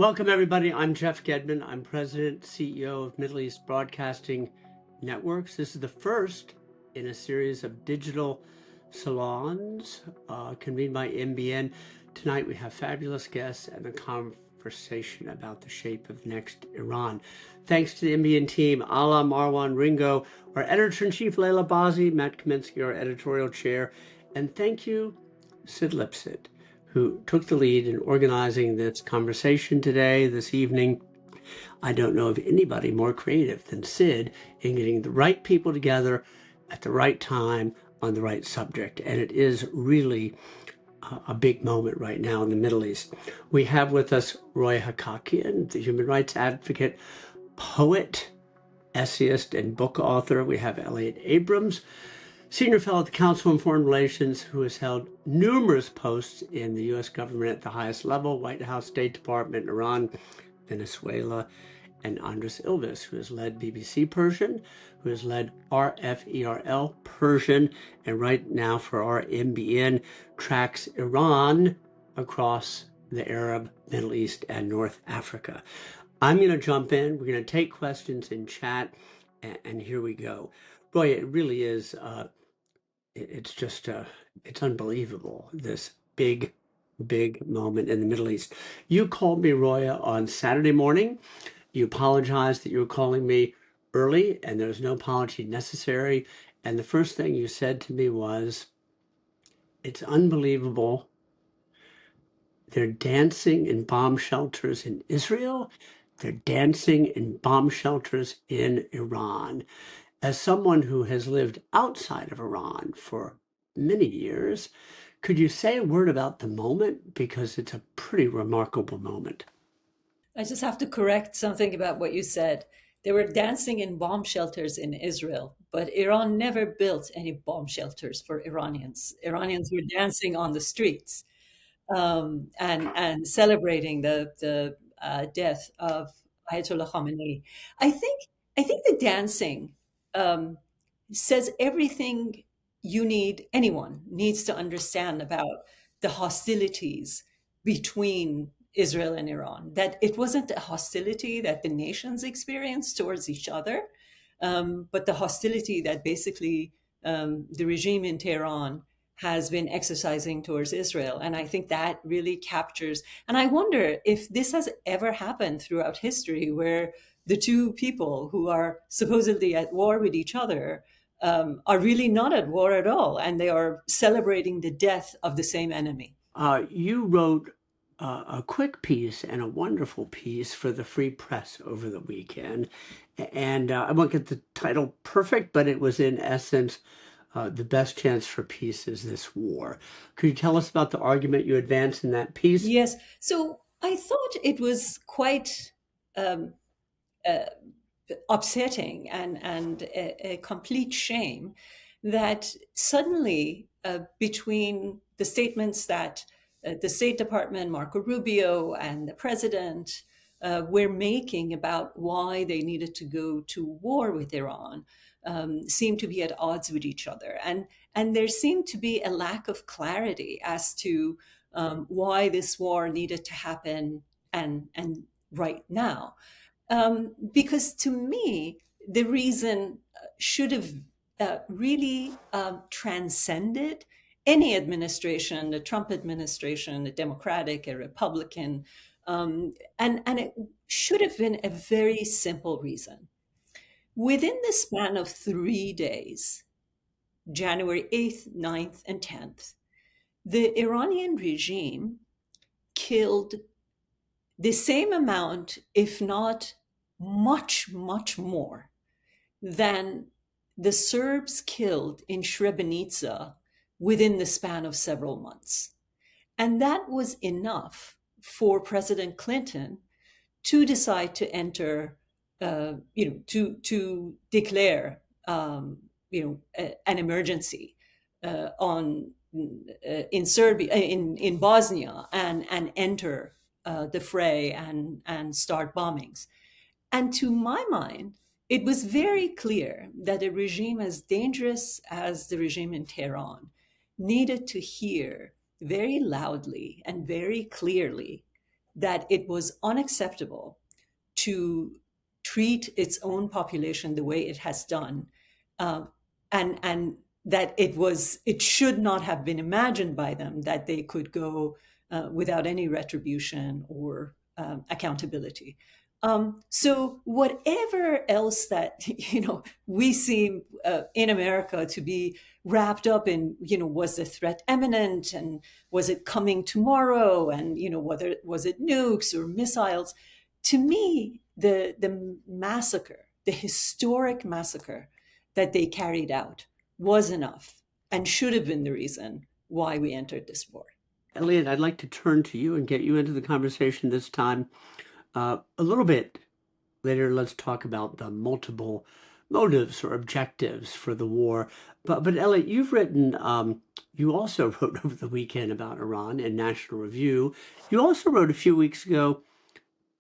Welcome, everybody. I'm Jeff Gedman. I'm President, CEO of Middle East Broadcasting Networks. This is the first in a series of digital salons convened by MBN. Tonight, we have fabulous guests and a conversation about the shape of next Iran. Thanks to the MBN team, Ala, Marwan, Ringo, our editor-in-chief, Leila Bazi, Matt Kaminsky, our editorial chair, and thank you, Sid Lipset, who took the lead in organizing this conversation today, this evening. I don't know of anybody more creative than Sid in getting the right people together at the right time on the right subject. And it is really a big moment right now in the Middle East. We have with us Roya, the human rights advocate, poet, essayist, and book author. We have Elliot Abrams, Senior Fellow at the Council on Foreign Relations, who has held numerous posts in the U.S. government at the highest level, White House, State Department, Iran, Venezuela, and Andres Ilvis, who has led BBC Persian, who has led RFERL Persian, and right now for our MBN, tracks Iran across the Arab, Middle East, and North Africa. I'm going to jump in. We're going to take questions in chat, and here we go. Boy, it really is, it's just, it's unbelievable, this big moment in the Middle East. You called me, Roya, on Saturday morning. You apologized that you were calling me early, and there's no apology necessary. And the first thing you said to me was, it's unbelievable. They're dancing in bomb shelters in Israel. They're dancing in bomb shelters in Iran. As someone who has lived outside of Iran for many years, could you say a word about the moment? Because it's a pretty remarkable moment. I just have to correct something about what you said. They were dancing in bomb shelters in Israel, but Iran never built any bomb shelters for Iranians. Iranians were dancing on the streets and celebrating the death of Ayatollah Khamenei. I think the dancing says everything anyone needs to understand about the hostilities between Israel and Iran, that it wasn't a hostility that the nations experienced towards each other, but the hostility that basically the regime in Tehran has been exercising towards Israel. And I think that really captures, and I wonder if this has ever happened throughout history where the two people who are supposedly at war with each other are really not at war at all, and they are celebrating the death of the same enemy. You wrote a quick piece and a wonderful piece for the Free Press over the weekend. And I won't get the title perfect, but it was in essence, the best chance for peace is this war. Could you tell us about the argument you advanced in that piece? Yes. So I thought it was quite upsetting and a complete shame that suddenly between the statements that the State Department, Marco Rubio, and the president were making about why they needed to go to war with Iran seemed to be at odds with each other. And there seemed to be a lack of clarity as to why this war needed to happen and right now. Because to me, the reason should have really transcended any administration, the Trump administration, a Democratic, a Republican, and it should have been a very simple reason. Within the span of 3 days, January 8th, 9th, and 10th, the Iranian regime killed the same amount, if not much, much more, than the Serbs killed in Srebrenica within the span of several months. And that was enough for President Clinton to decide to enter, to declare, an emergency in Serbia, in Bosnia, and enter the fray and start bombings. And to my mind, it was very clear that a regime as dangerous as the regime in Tehran needed to hear very loudly and very clearly that it was unacceptable to treat its own population the way it has done, and that it should not have been imagined by them that they could go without any retribution or accountability. So whatever else that we seem in America to be wrapped up in, was the threat imminent, and was it coming tomorrow, and whether was it nukes or missiles? To me, the massacre, the historic massacre that they carried out, was enough and should have been the reason why we entered this war. Elliot, I'd like to turn to you and get you into the conversation this time. A little bit later, let's talk about the multiple motives or objectives for the war. But Elliot, you've written, you also wrote over the weekend about Iran in National Review. You also wrote a few weeks ago,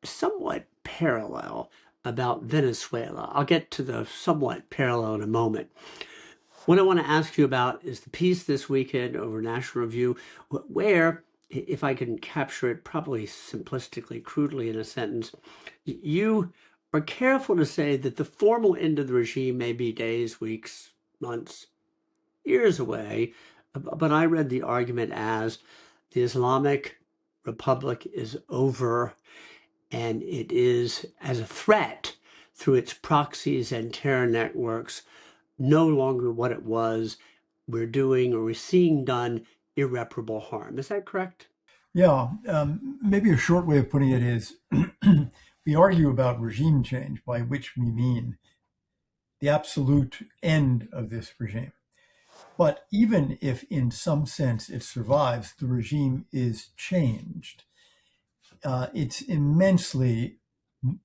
somewhat parallel, about Venezuela. I'll get to the somewhat parallel in a moment. What I want to ask you about is the piece this weekend over National Review, where, if I can capture it probably simplistically, crudely in a sentence, you are careful to say that the formal end of the regime may be days, weeks, months, years away. But I read the argument as the Islamic Republic is over, and it is, as a threat through its proxies and terror networks, no longer what it was. We're doing, or we're seeing done, irreparable harm. Is that correct? Yeah, maybe a short way of putting it is we argue about regime change, by which we mean the absolute end of this regime. But even if in some sense it survives, the regime is changed. It's immensely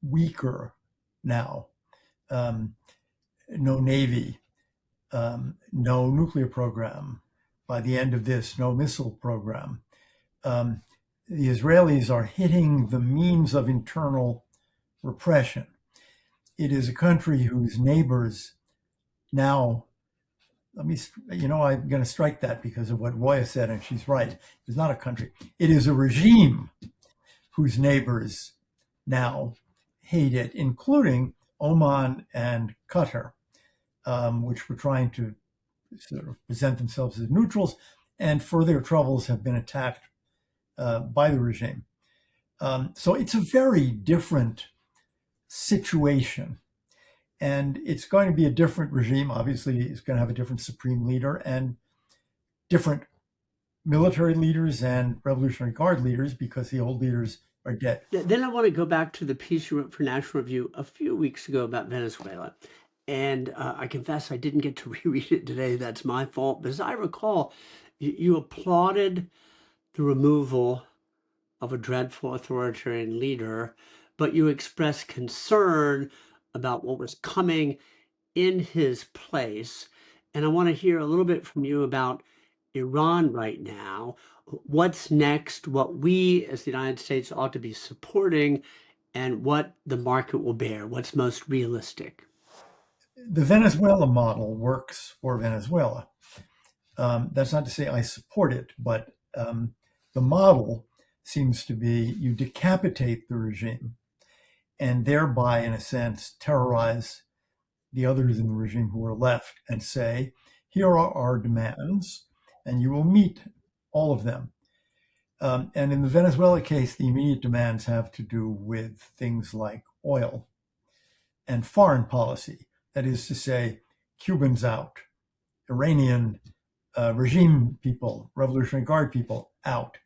weaker now. No navy, no nuclear program. By the end of this, no missile program. The Israelis are hitting the means of internal repression. It is a country whose neighbors now, I'm going to strike that because of what Roya said, and she's right. It's not a country. It is a regime whose neighbors now hate it, including Oman and Qatar, which were trying to sort of present themselves as neutrals, and for their troubles have been attacked by the regime. So it's a very different situation. And it's going to be a different regime. Obviously, it's going to have a different supreme leader and different military leaders and Revolutionary Guard leaders, because the old leaders are dead. Then I want to go back to the piece you wrote for National Review a few weeks ago about Venezuela. And I confess I didn't get to reread it today. That's my fault. But as I recall, you applauded the removal of a dreadful authoritarian leader, but you expressed concern about what was coming in his place. And I want to hear a little bit from you about Iran right now. What's next, what we as the United States ought to be supporting, and what the market will bear, what's most realistic. The Venezuela model works for Venezuela. That's not to say I support it, but the model seems to be you decapitate the regime and thereby, in a sense, terrorize the others in the regime who are left and say, here are our demands, and you will meet all of them. And in the Venezuela case, the immediate demands have to do with things like oil and foreign policy. That is to say, Cubans out, Iranian regime people, Revolutionary Guard people out.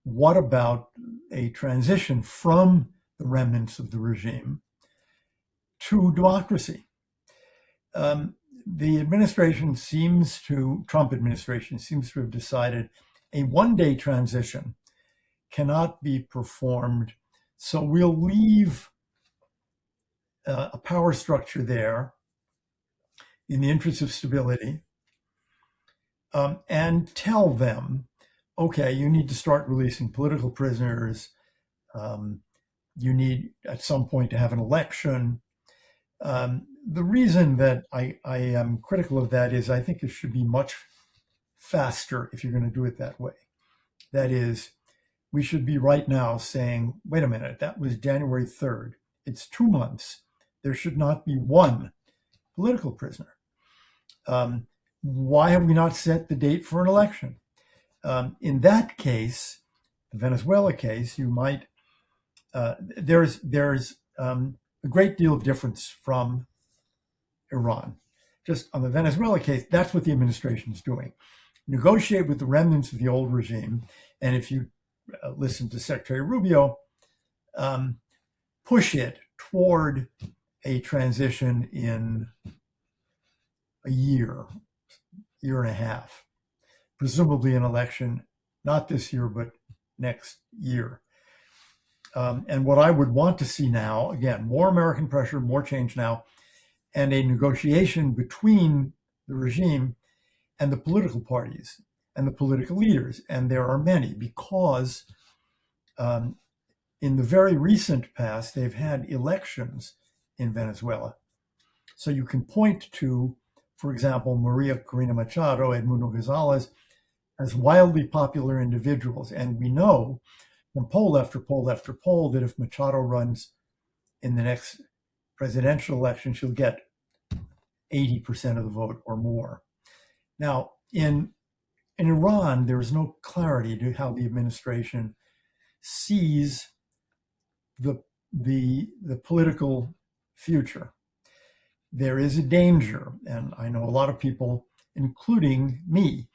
What about a transition from the remnants of the regime to democracy? The administration Trump administration seems to have decided a one-day transition cannot be performed. So we'll leave a power structure there in the interest of stability, and tell them, okay, you need to start releasing political prisoners. You need at some point to have an election. The reason that I am critical of that is I think it should be much faster if you're going to do it that way. That is, we should be right now saying, wait a minute, that was January 3rd. It's 2 months. There should not be one political prisoner. Why have we not set the date for an election? In that case, the Venezuela case, you might, there's a great deal of difference from Iran. Just on the Venezuela case, that's what the administration is doing. Negotiate with the remnants of the old regime. And if you listen to Secretary Rubio, push it toward a transition in a year and a half, presumably an election, not this year, but next year. And what I would want to see now, again, more American pressure, more change now, and a negotiation between the regime and the political parties and the political leaders. And there are many, because in the very recent past, they've had elections in Venezuela. So you can point to, for example, Maria Corina Machado, Edmundo Gonzalez, as wildly popular individuals. And we know from poll after poll after poll that if Machado runs in the next presidential election, she'll get 80% of the vote or more. Now, in Iran, there is no clarity to how the administration sees the political future. There is a danger, and I know a lot of people, including me,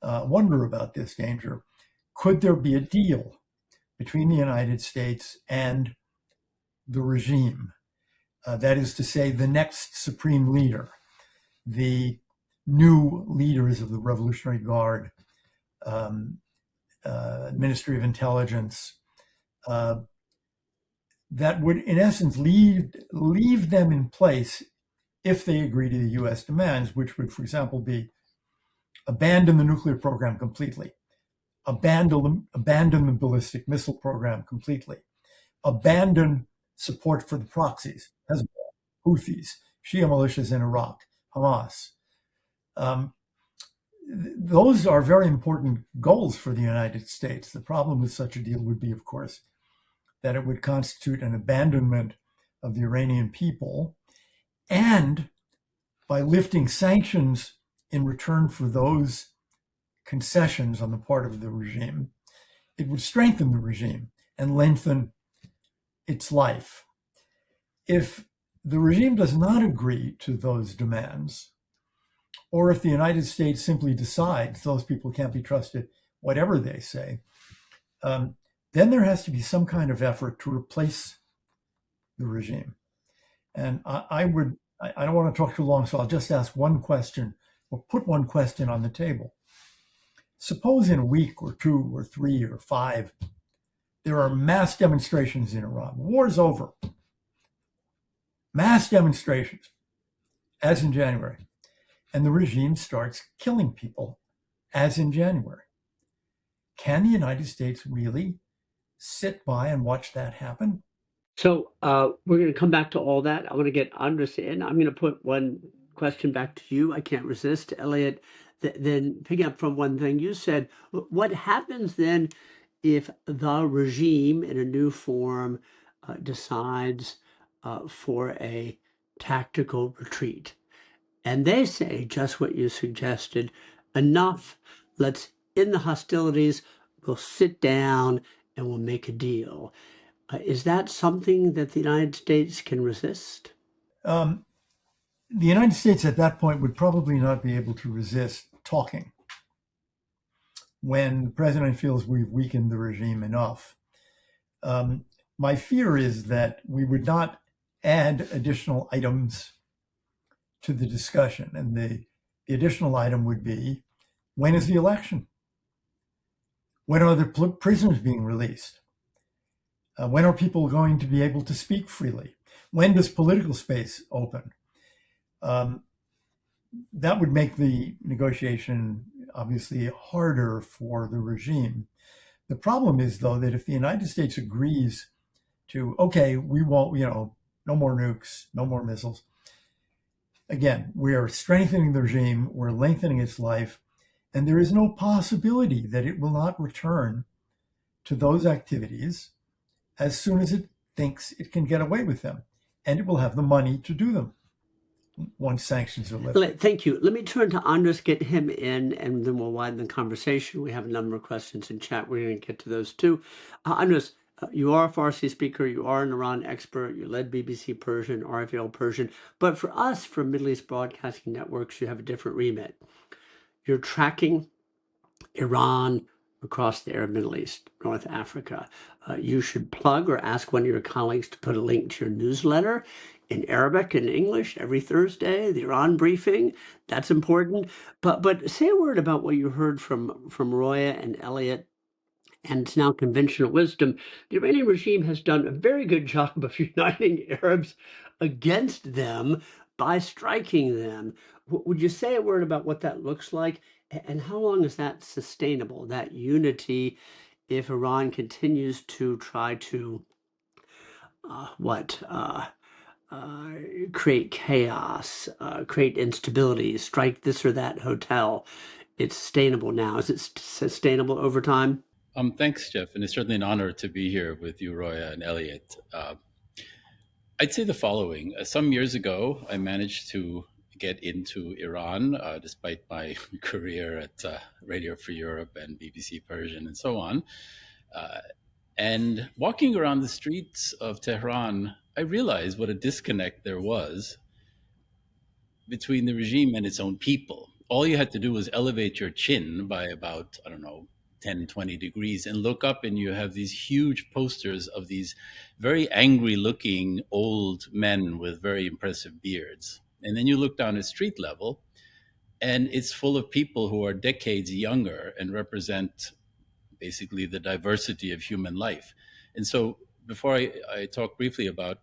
wonder about this danger. Could there be a deal between the United States and the regime? That is to say, the next supreme leader, the new leaders of the Revolutionary Guard, Ministry of Intelligence, that would, in essence, leave them in place if they agree to the U.S. demands, which would, for example, be abandon the nuclear program completely, abandon the ballistic missile program completely, abandon support for the proxies, Hezbollah, Houthis, Shia militias in Iraq, Hamas. Those are very important goals for the United States. The problem with such a deal would be, of course, that it would constitute an abandonment of the Iranian people, and by lifting sanctions in return for those concessions on the part of the regime, it would strengthen the regime and lengthen its life. If the regime does not agree to those demands, or if the United States simply decides those people can't be trusted, whatever they say, then there has to be some kind of effort to replace the regime. And I don't want to talk too long, so I'll just ask one question, or put one question on the table. Suppose in a week or 2 or 3 or 5, there are mass demonstrations in Iran. War's over. Mass demonstrations, as in January. And the regime starts killing people, as in January. Can the United States really sit by and watch that happen? So we're going to come back to all that. I want to get Andres in. I'm going to put one question back to you. I can't resist, Elliot. Then picking up from one thing you said, what happens then if the regime in a new form decides for a tactical retreat? And they say just what you suggested, enough, let's end the hostilities, we'll sit down and we'll make a deal. Is that something that the United States can resist? The United States at that point would probably not be able to resist talking. When the president feels we've weakened the regime enough, my fear is that we would not add additional items to the discussion. And the additional item would be, when is the election? When are the prisoners being released? When are people going to be able to speak freely? When does political space open? That would make the negotiation obviously harder for the regime. The problem is, though, that if the United States agrees to, okay, we won't, no more nukes, no more missiles. Again, we are strengthening the regime, we're lengthening its life, and there is no possibility that it will not return to those activities as soon as it thinks it can get away with them, and it will have the money to do them once sanctions are lifted. Thank you. Let me turn to Andres, get him in, and then we'll widen the conversation. We have a number of questions in chat. We're going to get to those too. Andres, you are a Farsi speaker. You are an Iran expert. You led BBC Persian, RFL Persian. But for us, for Middle East Broadcasting Networks, you have a different remit. You're tracking Iran across the Arab Middle East, North Africa. You should plug or ask one of your colleagues to put a link to your newsletter in Arabic and English every Thursday, the Iran Briefing. That's important. But say a word about what you heard from Roya and Elliot. And it's now conventional wisdom. The Iranian regime has done a very good job of uniting Arabs against them by striking them. Would you say a word about what that looks like? And how long is that sustainable, that unity, if Iran continues to try to create chaos, create instability, strike this or that hotel? It's sustainable now. Is it sustainable over time? Thanks, Jeff. And it's certainly an honor to be here with you, Roya and Elliot. I'd say the following. Some years ago, I managed to get into Iran, despite my career at Radio Free Europe and BBC Persian and so on. And walking around the streets of Tehran, I realized what a disconnect there was between the regime and its own people. All you had to do was elevate your chin by about, 10, 20 degrees and look up, and you have these huge posters of these very angry looking old men with very impressive beards. And then you look down at street level, and it's full of people who are decades younger and represent basically the diversity of human life. And so before I talk briefly about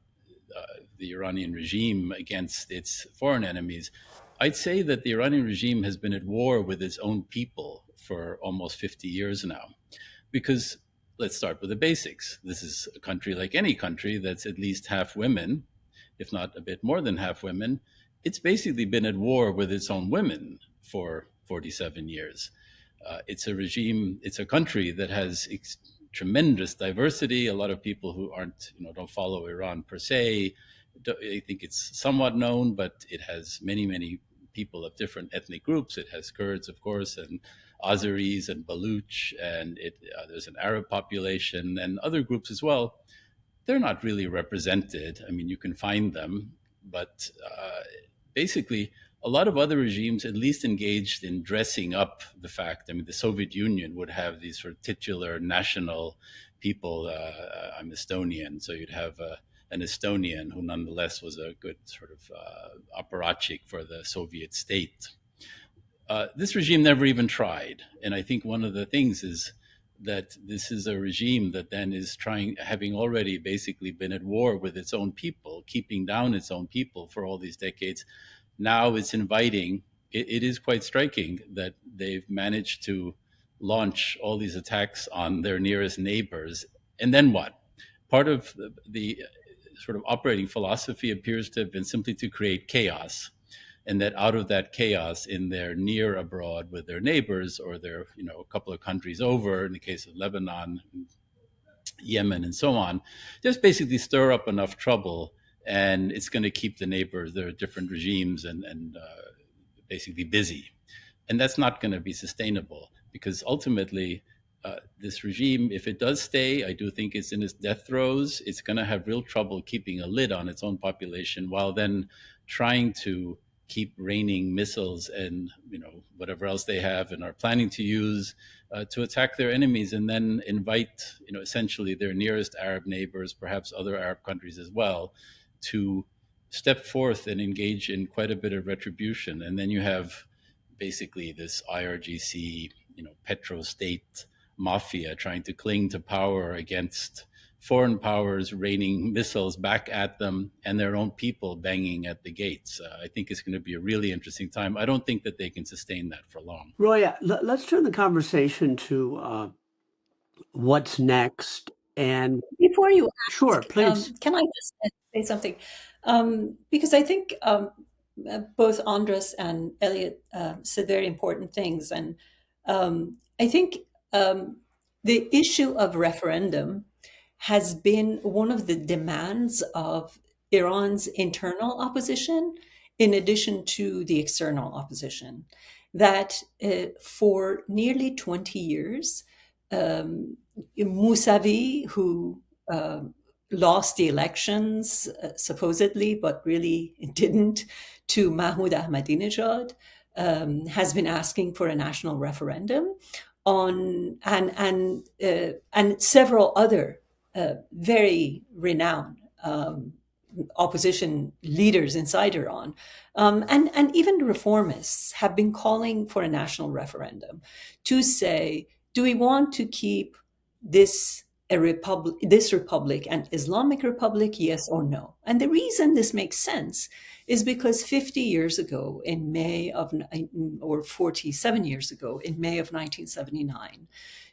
the Iranian regime against its foreign enemies, I'd say that the Iranian regime has been at war with its own people for almost 50 years now. Because let's start with the basics. This is a country like any country that's at least half women, if not a bit more than half women. It's basically been at war with its own women for 47 years. It's a regime, it's a country that has tremendous diversity. A lot of people who don't follow Iran per se, I think it's somewhat known, but it has many, many people of different ethnic groups. It has Kurds, of course, and Azeris and Baluch, and there's an Arab population and other groups as well. They're not really represented. I mean, you can find them, but basically, a lot of other regimes at least engaged in dressing up the fact. I mean, the Soviet Union would have these sort of titular national people. I'm Estonian, so you'd have an Estonian who nonetheless was a good sort of apparatchik for the Soviet state. This regime never even tried. And I think one of the things is that this is a regime that then is having already basically been at war with its own people, keeping down its own people for all these decades. Now it's inviting, it is quite striking that they've managed to launch all these attacks on their nearest neighbors. And then what? Part of the sort of operating philosophy appears to have been simply to create chaos. And that out of that chaos in their near abroad with their neighbors, or their, a couple of countries over, in the case of Lebanon, Yemen, and so on, just basically stir up enough trouble, and it's going to keep the neighbors, their different regimes, and basically busy. And that's not going to be sustainable, because ultimately, this regime, if it does stay, I do think it's in its death throes. It's going to have real trouble keeping a lid on its own population, while then trying to keep raining missiles and whatever else they have and are planning to use to attack their enemies, and then invite essentially their nearest Arab neighbors, perhaps other Arab countries as well, to step forth and engage in quite a bit of retribution. And then you have basically this IRGC, petro-state mafia trying to cling to power against foreign powers raining missiles back at them, and their own people banging at the gates. I think it's going to be a really interesting time. I don't think that they can sustain that for long. Roya, let's turn the conversation to what's next. And before you ask, sure, please. Can I just say something? Because I think both Andres and Elliot said very important things. And I think the issue of referendum has been one of the demands of Iran's internal opposition, in addition to the external opposition, that for nearly 20 years, Mousavi, who lost the elections, supposedly, but really didn't, to Mahmoud Ahmadinejad, has been asking for a national referendum on and several other very renowned opposition leaders inside Iran, and even reformists have been calling for a national referendum to say, do we want to keep this republic an Islamic republic, yes or no? And the reason this makes sense is because 50 years ago in May of, or 47 years ago in May of 1979,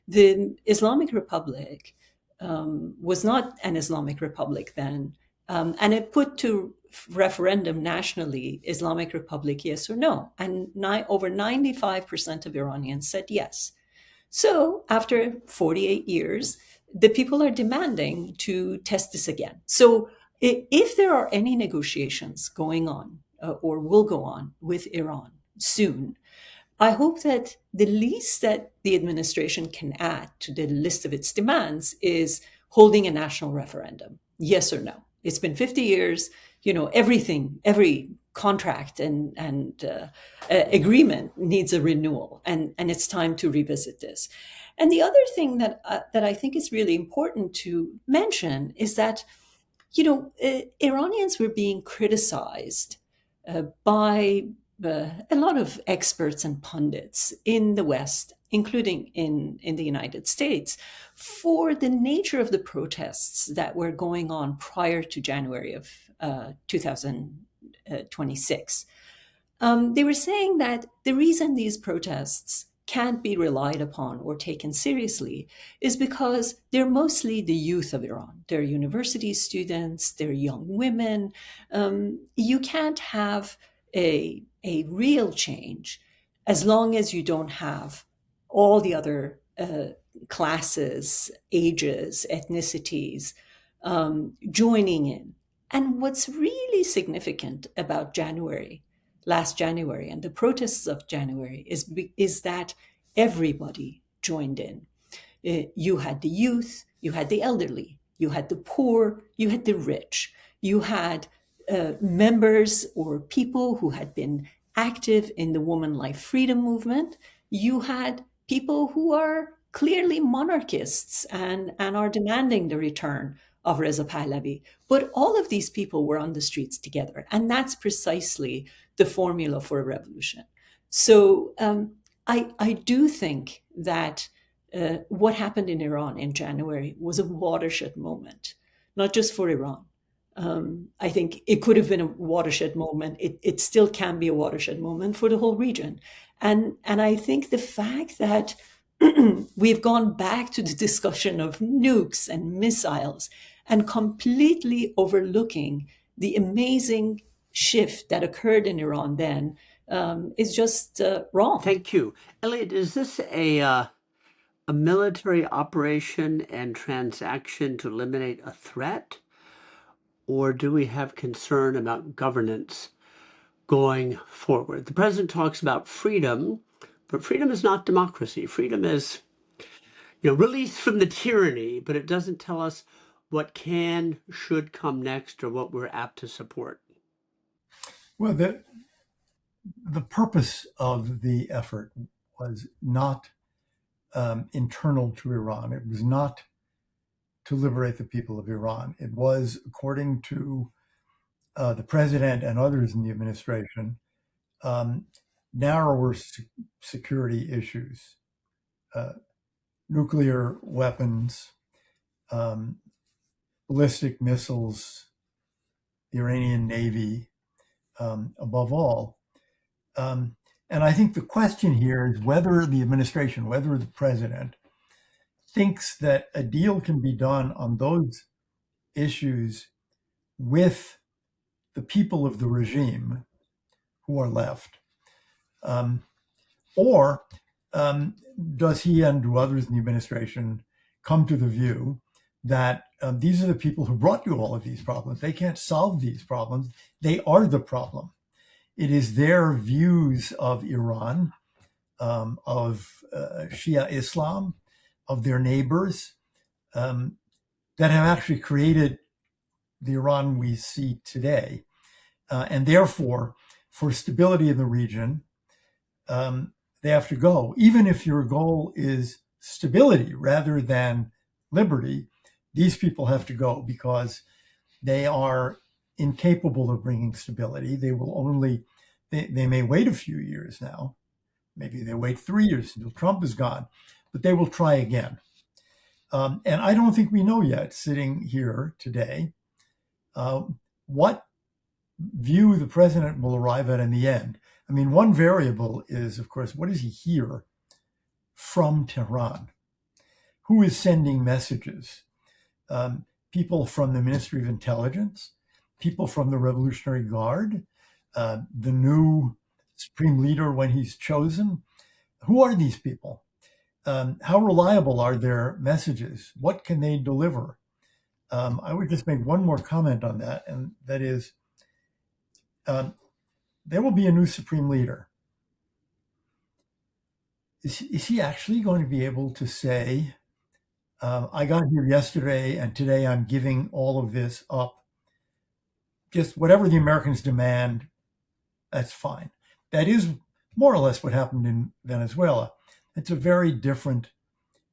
the Islamic Republic was not an Islamic republic then, and it put to referendum nationally, Islamic Republic, yes or no. And over 95% of Iranians said yes. So after 48 years, the people are demanding to test this again. So if there are any negotiations going on or will go on with Iran soon, I hope that the least that the administration can add to the list of its demands is holding a national referendum, yes or no. It's been 50 years, every contract and agreement needs a renewal, and it's time to revisit this. And the other thing that I think is really important to mention is that, Iranians were being criticized by a lot of experts and pundits in the West, including in the United States, for the nature of the protests that were going on prior to January of 2026. They were saying that the reason these protests can't be relied upon or taken seriously is because they're mostly the youth of Iran. They're university students, they're young women. You can't have a real change as long as you don't have all the other classes, ages, ethnicities joining in. And what's really significant about last January, and the protests of January is that everybody joined in. You had the youth, you had the elderly, you had the poor, you had the rich, you had members or people who had been active in the woman life freedom movement. You had people who are clearly monarchists and are demanding the return of Reza Pahlavi. But all of these people were on the streets together. And that's precisely the formula for a revolution. So I do think that what happened in Iran in January was a watershed moment, not just for Iran. I think it could have been a watershed moment. It still can be a watershed moment for the whole region. And I think the fact that we've gone back to the discussion of nukes and missiles and completely overlooking the amazing shift that occurred in Iran then is just wrong. Thank you. Elliot, is this a military operation and transaction to eliminate a threat? Or do we have concern about governance going forward? The president talks about freedom, but freedom is not democracy. Freedom is, release from the tyranny, but it doesn't tell us what should come next or what we're apt to support. Well, the purpose of the effort was not internal to Iran. It was not to liberate the people of Iran. It was, according to the president and others in the administration, narrower security issues, nuclear weapons, ballistic missiles, the Iranian Navy, above all. And I think the question here is whether the administration, whether the president, thinks that a deal can be done on those issues with the people of the regime who are left, or does he and do others in the administration come to the view that these are the people who brought you all of these problems. They can't solve these problems. They are the problem. It is their views of Iran, of Shia Islam, of their neighbors, that have actually created the Iran we see today. And therefore, for stability in the region, they have to go. Even if your goal is stability rather than liberty, these people have to go because they are incapable of bringing stability. They will only, they may wait a few years now. Maybe they wait 3 years until Trump is gone, but they will try again. And I don't think we know yet, sitting here today, what view the president will arrive at in the end. I mean, one variable is, of course, what does he hear from Tehran? Who is sending messages? People from the Ministry of Intelligence, people from the Revolutionary Guard, the new supreme leader when he's chosen. Who are these people? How reliable are their messages? What can they deliver? I would just make one more comment on that, and that is, there will be a new supreme leader. Is he actually going to be able to say, I got here yesterday and today I'm giving all of this up? Just whatever the Americans demand, that's fine. That is more or less what happened in Venezuela. It's a very different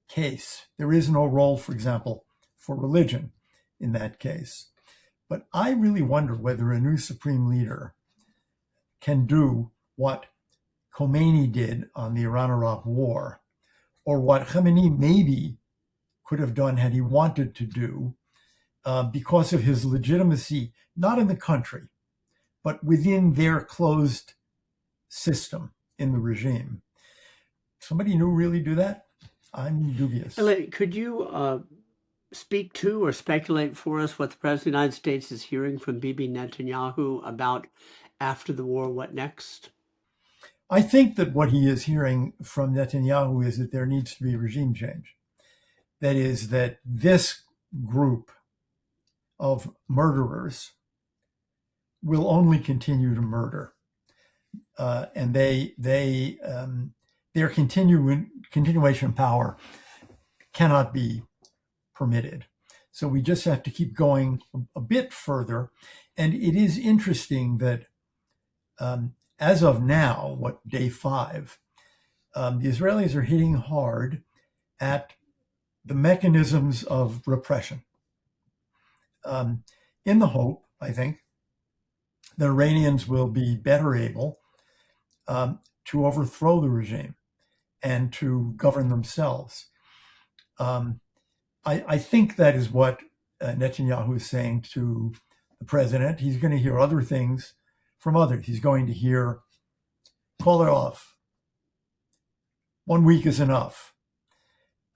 case. There is no role, for example, for religion in that case. But I really wonder whether a new supreme leader can do what Khomeini did on the Iran-Iraq war, or what Khamenei maybe could have done had he wanted to do, because of his legitimacy, not in the country, but within their closed system in the regime. Somebody new really do that? I'm dubious. Could you speak to or speculate for us what the President of the United States is hearing from Bibi Netanyahu about after the war, what next? I think that what he is hearing from Netanyahu is that there needs to be regime change. That is, that this group of murderers will only continue to murder. And their continuation of power cannot be permitted. So we just have to keep going a bit further. And it is interesting that as of now, day 5, the Israelis are hitting hard at the mechanisms of repression, in the hope, I think, the Iranians will be better able to overthrow the regime and to govern themselves. I think that is what Netanyahu is saying to the president. He's going to hear other things from others. He's going to hear, call it off. 1 week is enough.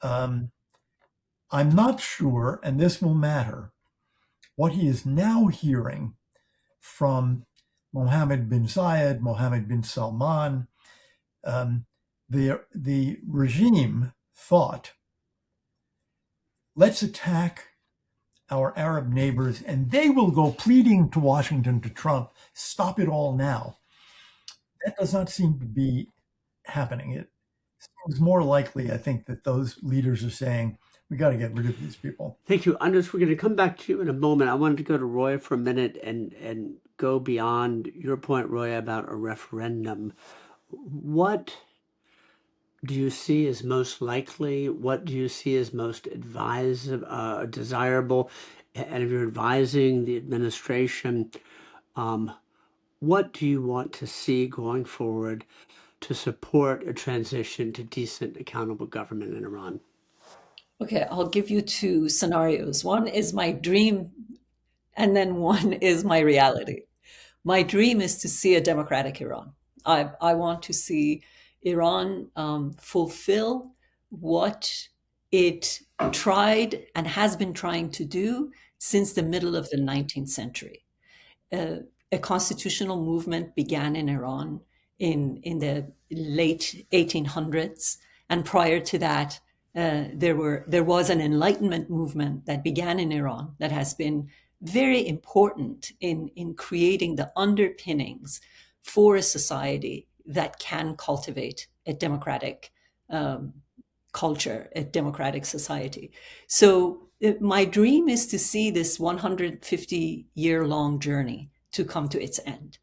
I'm not sure, and this will matter, what he is now hearing from Mohammed bin Zayed, Mohammed bin Salman. The regime thought, let's attack our Arab neighbors and they will go pleading to Washington, to Trump, stop it all now. That does not seem to be happening. It seems more likely, I think, that those leaders are saying, we got to get rid of these people. Thank you, Andres. We're going to come back to you in a moment. I wanted to go to Roya for a minute and go beyond your point, Roya, about a referendum. What do you see as most likely? What do you see as most desirable? And if you're advising the administration, what do you want to see going forward to support a transition to decent, accountable government in Iran? Okay, I'll give you 2 scenarios. One is my dream, and then one is my reality. My dream is to see a democratic Iran. I want to see Iran fulfill what it tried and has been trying to do since the middle of the 19th century. A constitutional movement began in Iran in the late 1800s, and prior to that, there was an Enlightenment movement that began in Iran that has been very important in creating the underpinnings for a society that can cultivate a democratic culture, a democratic society. So my dream is to see this 150-year-long journey to come to its end.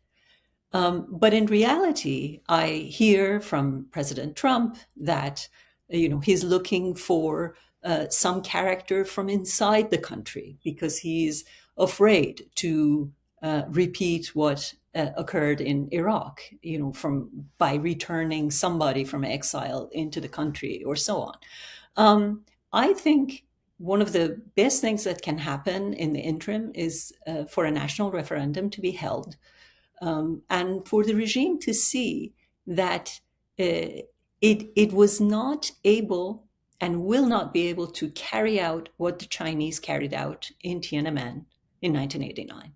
But in reality, I hear from President Trump that he's looking for some character from inside the country because he's afraid to repeat what occurred in Iraq, by returning somebody from exile into the country or so on. I think one of the best things that can happen in the interim is for a national referendum to be held, and for the regime to see that it was not able and will not be able to carry out what the Chinese carried out in Tiananmen in 1989,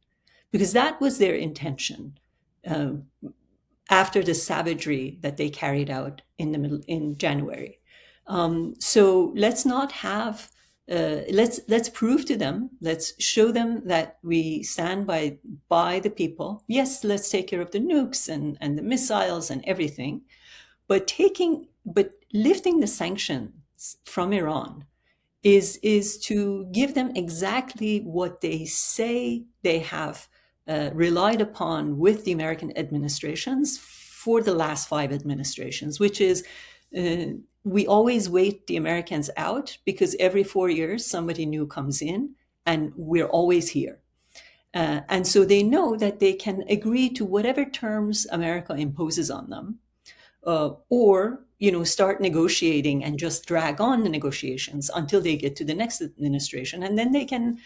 because that was their intention after the savagery that they carried out in January. So let's not have. Let's prove to them. Let's show them that we stand by the people. Yes, let's take care of the nukes and the missiles and everything, but lifting the sanctions from Iran is to give them exactly what they say they have relied upon with the American administrations for the last 5 administrations, which is we always wait the Americans out because every 4 years somebody new comes in and we're always here. And so they know that they can agree to whatever terms America imposes on them, or start negotiating and just drag on the negotiations until they get to the next administration. And then they can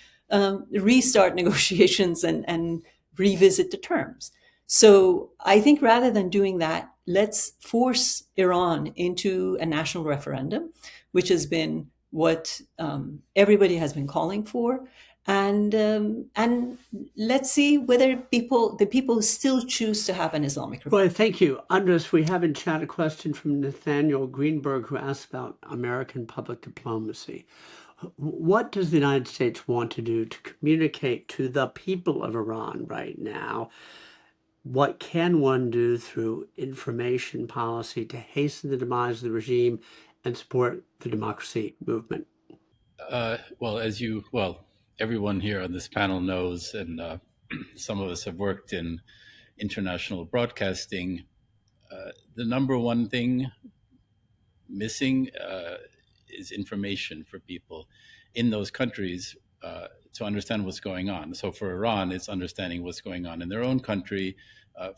restart negotiations and revisit the terms. So I think rather than doing that, let's force Iran into a national referendum, which has been what everybody has been calling for. And let's see whether the people still choose to have an Islamic Republic. Well, thank you. Andres, we have in chat a question from Nathaniel Greenberg who asks about American public diplomacy. What does the United States want to do to communicate to the people of Iran right now? What can one do through information policy to hasten the demise of the regime and support the democracy movement? Everyone here on this panel knows, and some of us have worked in international broadcasting, the number one thing missing is information for people in those countries to understand what's going on. So for Iran, it's understanding what's going on in their own country.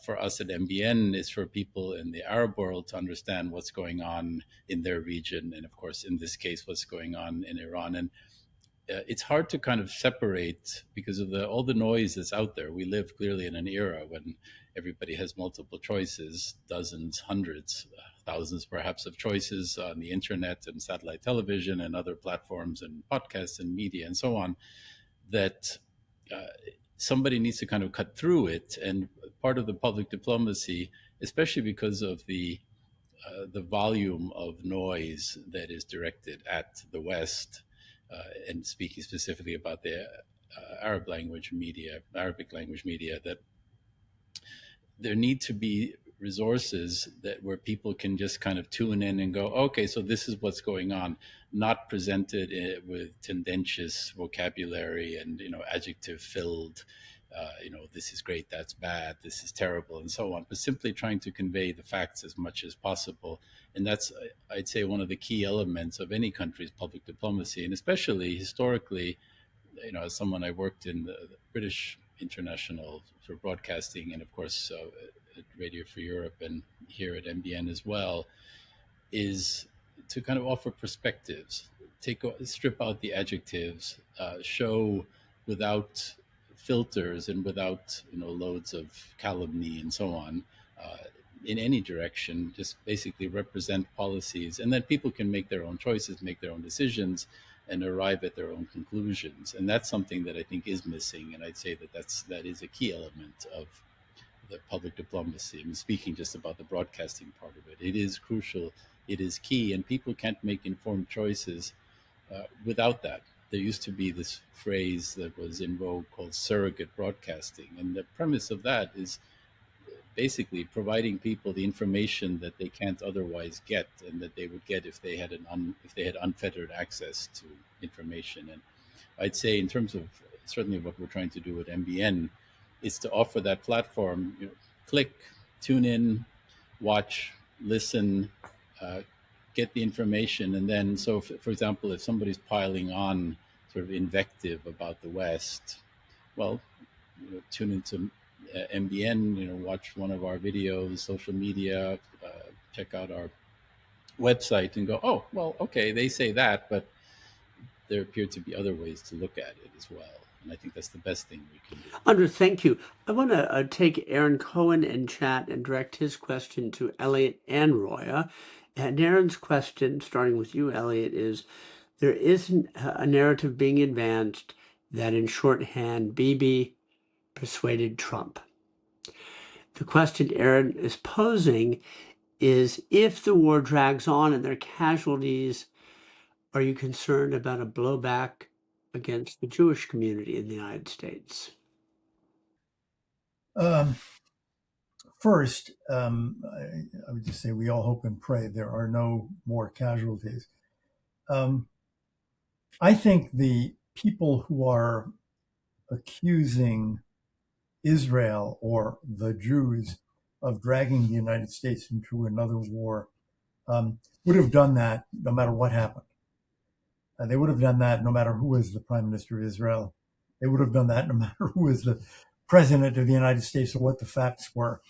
For us at MBN, it's for people in the Arab world to understand what's going on in their region. And of course, in this case, what's going on in Iran. And it's hard to kind of separate because of all the noise that's out there. We live clearly in an era when everybody has multiple choices, dozens, hundreds, thousands perhaps of choices on the internet and satellite television and other platforms and podcasts and media and so on, that somebody needs to kind of cut through it. And part of the public diplomacy, especially because of the volume of noise that is directed at the West, and speaking specifically about the Arabic language media, that there need to be resources where people can just kind of tune in and go, okay, so this is what's going on, not presented with tendentious vocabulary and adjective filled, this is great, that's bad, this is terrible, and so on, but simply trying to convey the facts as much as possible. And that's, I'd say, one of the key elements of any country's public diplomacy, and especially historically, as someone I worked in the British international sort of broadcasting, and of course at Radio Free Europe and here at MBN as well, is to kind of offer perspectives, strip out the adjectives, show without filters and without loads of calumny and so on, in any direction, just basically represent policies, and then people can make their own choices, make their own decisions, and arrive at their own conclusions. And that's something that I think is missing, and I'd say that is a key element of the public diplomacy. I mean, speaking just about the broadcasting part of it, it is crucial, it is key, and people can't make informed choices without that. There used to be this phrase that was in vogue called surrogate broadcasting, and the premise of that is basically providing people the information that they can't otherwise get, and that they would get if they had unfettered access to information. And I'd say, in terms of certainly what we're trying to do at MBN, is to offer that platform. Click, tune in, watch, listen, get the information, and then, so for example, if somebody's piling on sort of invective about the West, well, tune into MBN, watch one of our videos, social media, check out our website, and go, oh, well, okay, they say that, but there appear to be other ways to look at it as well. And I think that's the best thing we can do. Andres, thank you. I want to take Aaron Cohen in chat and direct his question to Elliot and Roya. And Aaron's question, starting with you, Elliot, is: there isn't a narrative being advanced that in shorthand, Bibi persuaded Trump. The question Aaron is posing is, if the war drags on and there are casualties, are you concerned about a blowback against the Jewish community in the United States? First, I would just say we all hope and pray there are no more casualties. I think the people who are accusing Israel or the Jews of dragging the United States into another war would have done that no matter what happened. They would have done that no matter who was the Prime Minister of Israel. They would have done that no matter who was the President of the United States or what the facts were.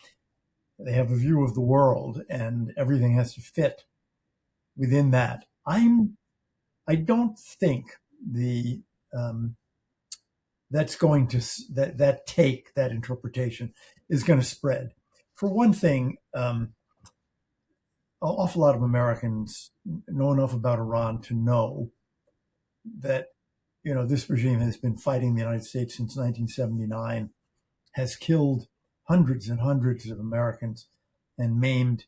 They have a view of the world, and everything has to fit within that. I don't think that's going to that interpretation is going to spread. For one thing, an awful lot of Americans know enough about Iran to know that this regime has been fighting the United States since 1979, has killed hundreds and hundreds of Americans and maimed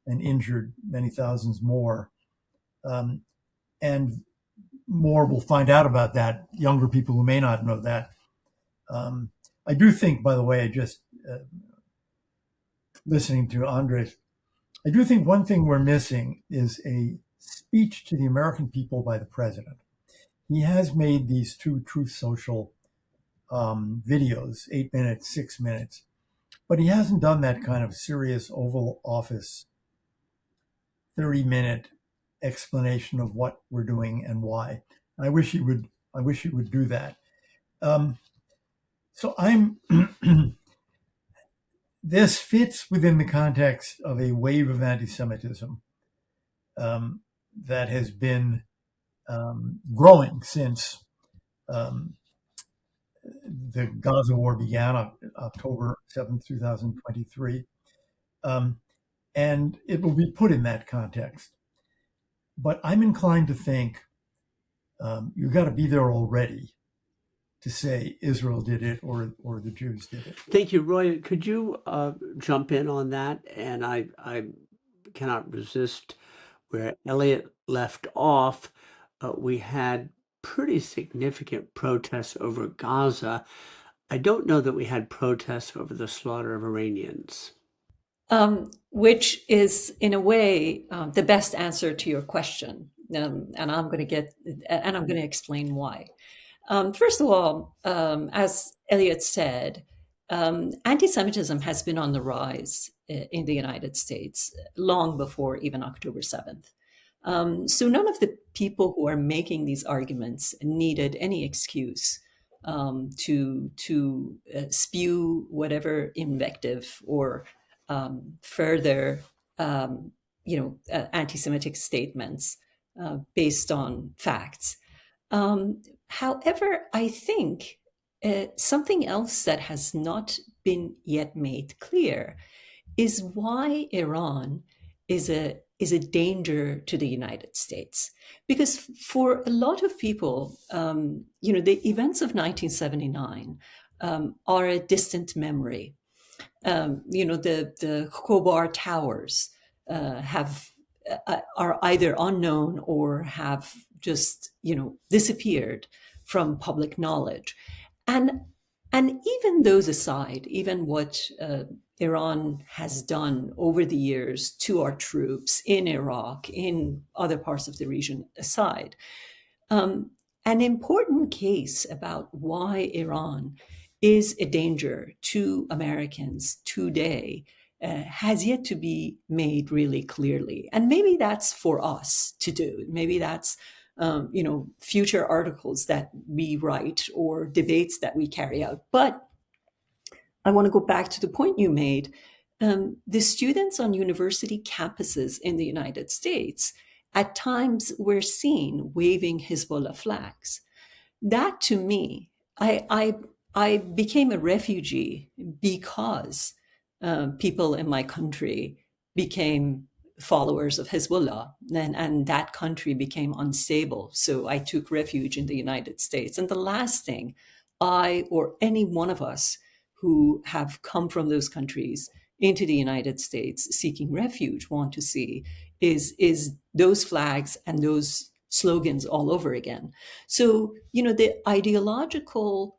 and injured many thousands more. And more will find out about that, younger people who may not know that. I do think, by the way, just listening to Andres, I do think one thing we're missing is a speech to the American people by the president. He has made these 2 Truth Social videos, 8 minutes, 6 minutes, but he hasn't done that kind of serious Oval Office 30-minute explanation of what we're doing and why. I wish he would do that. So this fits within the context of a wave of anti-Semitism that has been growing since the Gaza war began on October 7th, 2023. And it will be put in that context. But I'm inclined to think you've got to be there already to say Israel did it or the Jews did it. Thank you, Roy. Could you jump in on that? And I cannot resist where Elliot left off. We had pretty significant protests over Gaza. I don't know that we had protests over the slaughter of Iranians. Which is, in a way, the best answer to your question, and I'm going to explain why. First of all, as Elliot said, anti-Semitism has been on the rise in the United States long before even October 7th. So none of the people who are making these arguments needed any excuse to spew whatever invective or further, anti-Semitic statements based on facts. However, I think something else that has not been yet made clear is why Iran is a danger to the United States. Because for a lot of people, the events of 1979 are a distant memory. the Khobar towers are either unknown or have just disappeared from public knowledge. And even those aside, even what Iran has done over the years to our troops in Iraq, in other parts of the region aside, an important case about why Iran is a danger to Americans today has yet to be made really clearly. And maybe that's for us to do. Maybe that's future articles that we write or debates that we carry out. But I want to go back to the point you made. The students on university campuses in the United States at times were seen waving Hezbollah flags. That, to me, I became a refugee because people in my country became followers of Hezbollah, and that country became unstable. So I took refuge in the United States. And the last thing I or any one of us who have come from those countries into the United States seeking refuge want to see is those flags and those slogans all over again. So, the ideological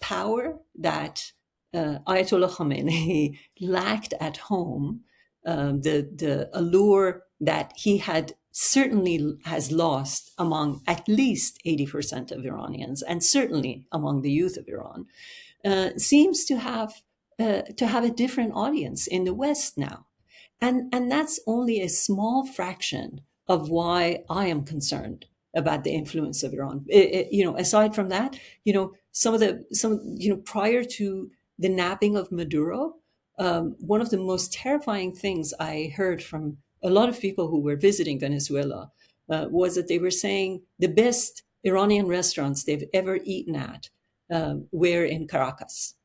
power that Ayatollah Khamenei lacked at home, the allure that he certainly has lost among at least 80% of Iranians, and certainly among the youth of Iran, seems to have a different audience in the West now. And that's only a small fraction of why I am concerned about the influence of Iran. Aside from that, prior to the nabbing of Maduro, one of the most terrifying things I heard from a lot of people who were visiting Venezuela was that they were saying the best Iranian restaurants they've ever eaten at were in Caracas.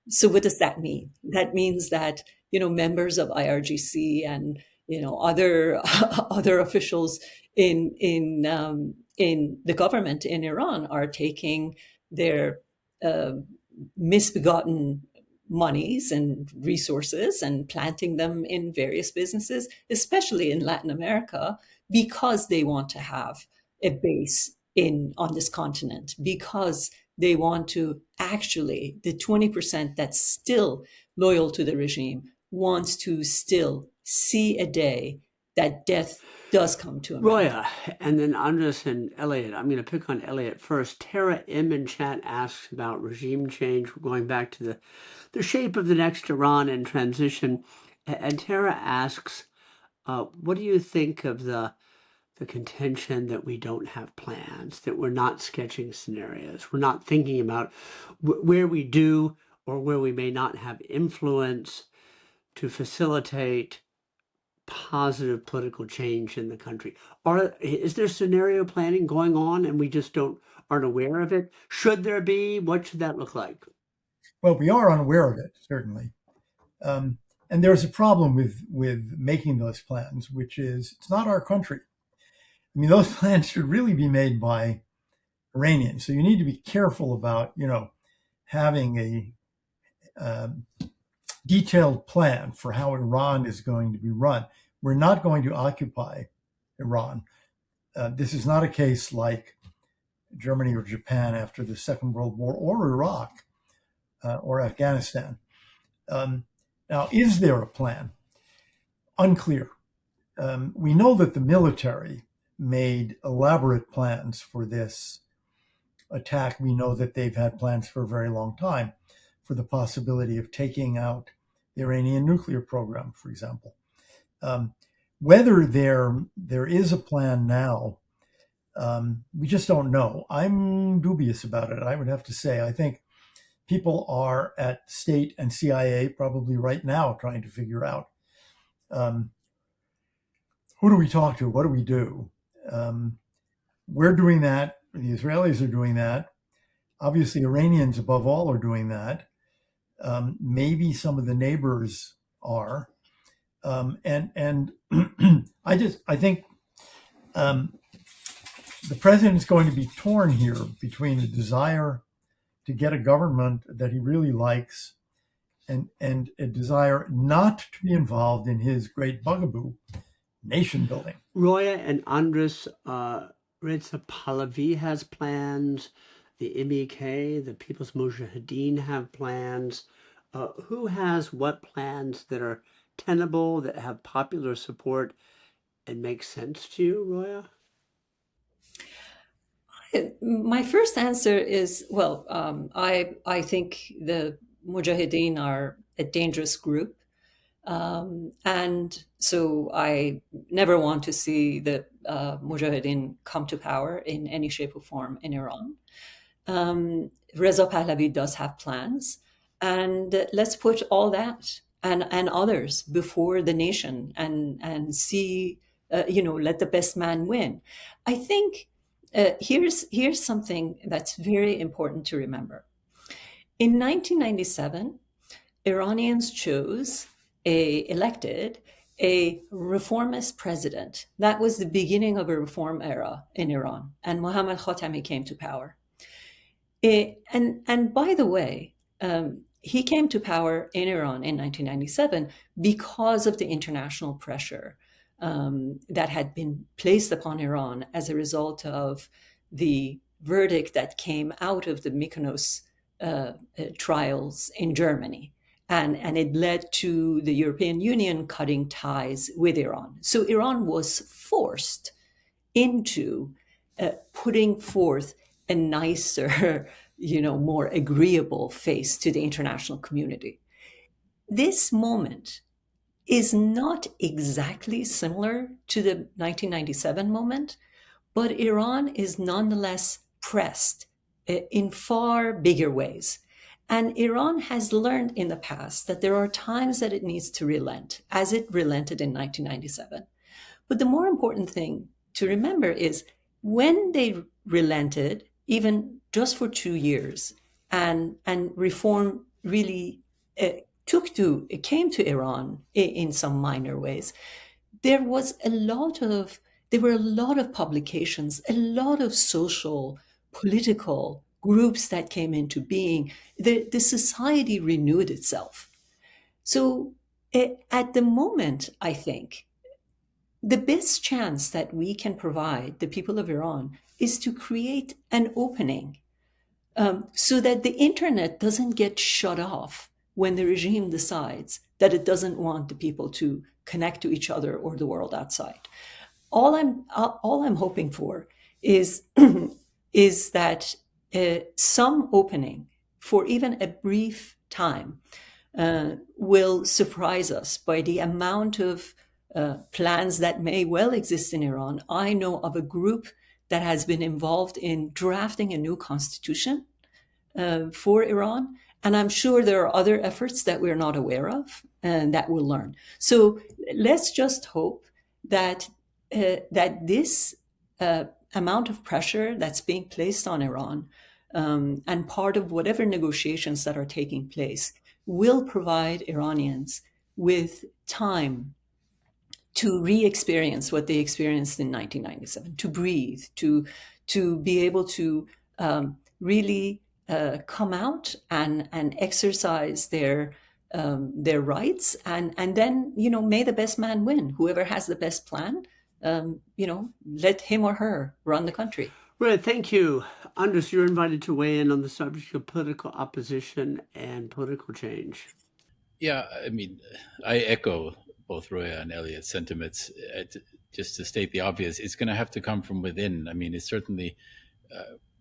So what does that mean? That means that members of IRGC and other officials in the government in Iran are taking their misbegotten monies and resources and planting them in various businesses, especially in Latin America, because they want to have a base on this continent, because they want to actually, the 20% that's still loyal to the regime wants to still see a day that death does come to America. Roya, and then Andres and Elliot. I'm going to pick on Elliot first. Tara M. in chat asks about regime change. We're going back to the shape of the next Iran and transition. And Tara asks, what do you think of the contention that we don't have plans, that we're not sketching scenarios, we're not thinking about where we do or where we may not have influence to facilitate positive political change in the country? Or is there scenario planning going on and we just aren't aware of it? Should there be? What should that look like? Well, we are unaware of it, certainly. And there's a problem with making those plans, which is it's not our country. I mean, those plans should really be made by Iranians. So you need to be careful about, having a detailed plan for how Iran is going to be run. We're not going to occupy Iran. This is not a case like Germany or Japan after the Second World War, or Iraq or Afghanistan. Now, is there a plan? Unclear. We know that the military made elaborate plans for this attack. We know that they've had plans for a very long time for the possibility of taking out the Iranian nuclear program, for example. Whether there is a plan now, we just don't know. I'm dubious about it, I would have to say. I think people are at State and CIA probably right now trying to figure out who do we talk to? What do we do? We're doing that. The Israelis are doing that. Obviously, Iranians above all are doing that. Maybe some of the neighbors are. And I think the president is going to be torn here between a desire to get a government that he really likes and a desire not to be involved in his great bugaboo, nation building. Roya and Andres, Reza Pahlavi has plans. The MEK, the People's Mujahideen, have plans. Who has what plans that are tenable, that have popular support and make sense to you, Roya? My first answer is, well, I think the Mujahideen are a dangerous group. And so I never want to see the Mujahideen come to power in any shape or form in Iran. Reza Pahlavi does have plans, and let's put all that and others before the nation and see, let the best man win. I think here's something that's very important to remember. In 1997, Iranians elected a reformist president. That was the beginning of a reform era in Iran, and Mohammad Khatami came to power. And by the way, he came to power in Iran in 1997 because of the international pressure that had been placed upon Iran as a result of the verdict that came out of the Mykonos trials in Germany. And it led to the European Union cutting ties with Iran. So Iran was forced into putting forth a nicer, more agreeable face to the international community. This moment is not exactly similar to the 1997 moment, but Iran is nonetheless pressed in far bigger ways. And Iran has learned in the past that there are times that it needs to relent, as it relented in 1997. But the more important thing to remember is when they relented, even just for 2 years, and reform really came to Iran in some minor ways, there were a lot of publications, a lot of social, political groups that came into being. The society renewed itself. So at the moment, I think, the best chance that we can provide the people of Iran is to create an opening so that the internet doesn't get shut off when the regime decides that it doesn't want the people to connect to each other or the world outside. All I'm hoping for is that some opening for even a brief time will surprise us by the amount of plans that may well exist in Iran. I know of a group that has been involved in drafting a new constitution for Iran, and I'm sure there are other efforts that we're not aware of and that we'll learn. So let's just hope that this amount of pressure that's being placed on Iran and part of whatever negotiations that are taking place will provide Iranians with time to re-experience what they experienced in 1997, to breathe, to be able to really come out and exercise their rights, and then may the best man win. Whoever has the best plan, let him or her run the country. Right, thank you. Andres, you're invited to weigh in on the subject of political opposition and political change. Yeah, I mean, I echo both Roya and Elliot's sentiments. Just to state the obvious, it's going to have to come from within. I mean, it's certainly,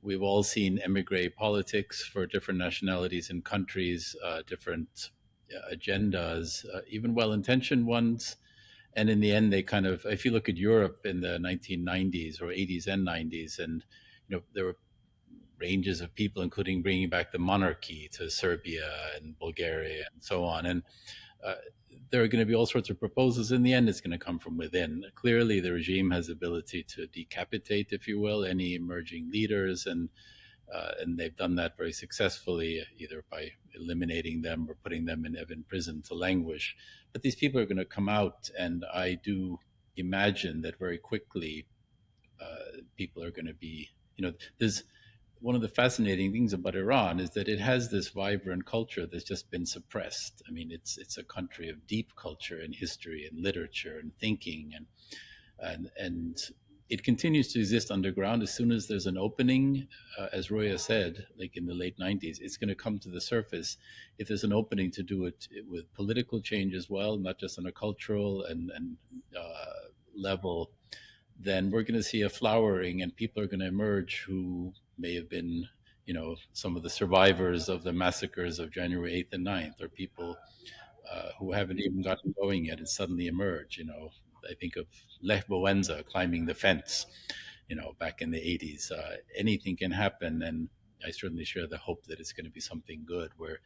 we've all seen emigre politics for different nationalities and countries, different agendas, even well-intentioned ones. And in the end, they kind of, if you look at Europe in the 1990s or 80s and 90s, and there were ranges of people, including bringing back the monarchy to Serbia and Bulgaria and so on. And there are going to be all sorts of proposals. In the end, it's going to come from within. Clearly, the regime has the ability to decapitate, if you will, any emerging leaders, and they've done that very successfully, either by eliminating them or putting them in prison to languish. But these people are going to come out, and I do imagine that very quickly people are going to be, one of the fascinating things about Iran is that it has this vibrant culture that's just been suppressed. I mean, it's a country of deep culture and history and literature and thinking, and it continues to exist underground. As soon as there's an opening, as Roya said, like in the late 90s, it's going to come to the surface. If there's an opening to do it with political change as well, not just on a cultural and level, then we're going to see a flowering, and people are going to emerge who may have been, some of the survivors of the massacres of January 8th and 9th, or people who haven't even gotten going yet and suddenly emerge. I think of Lech Wałęsa climbing the fence, back in the 80s. Anything can happen, and I certainly share the hope that it's going to be something good, where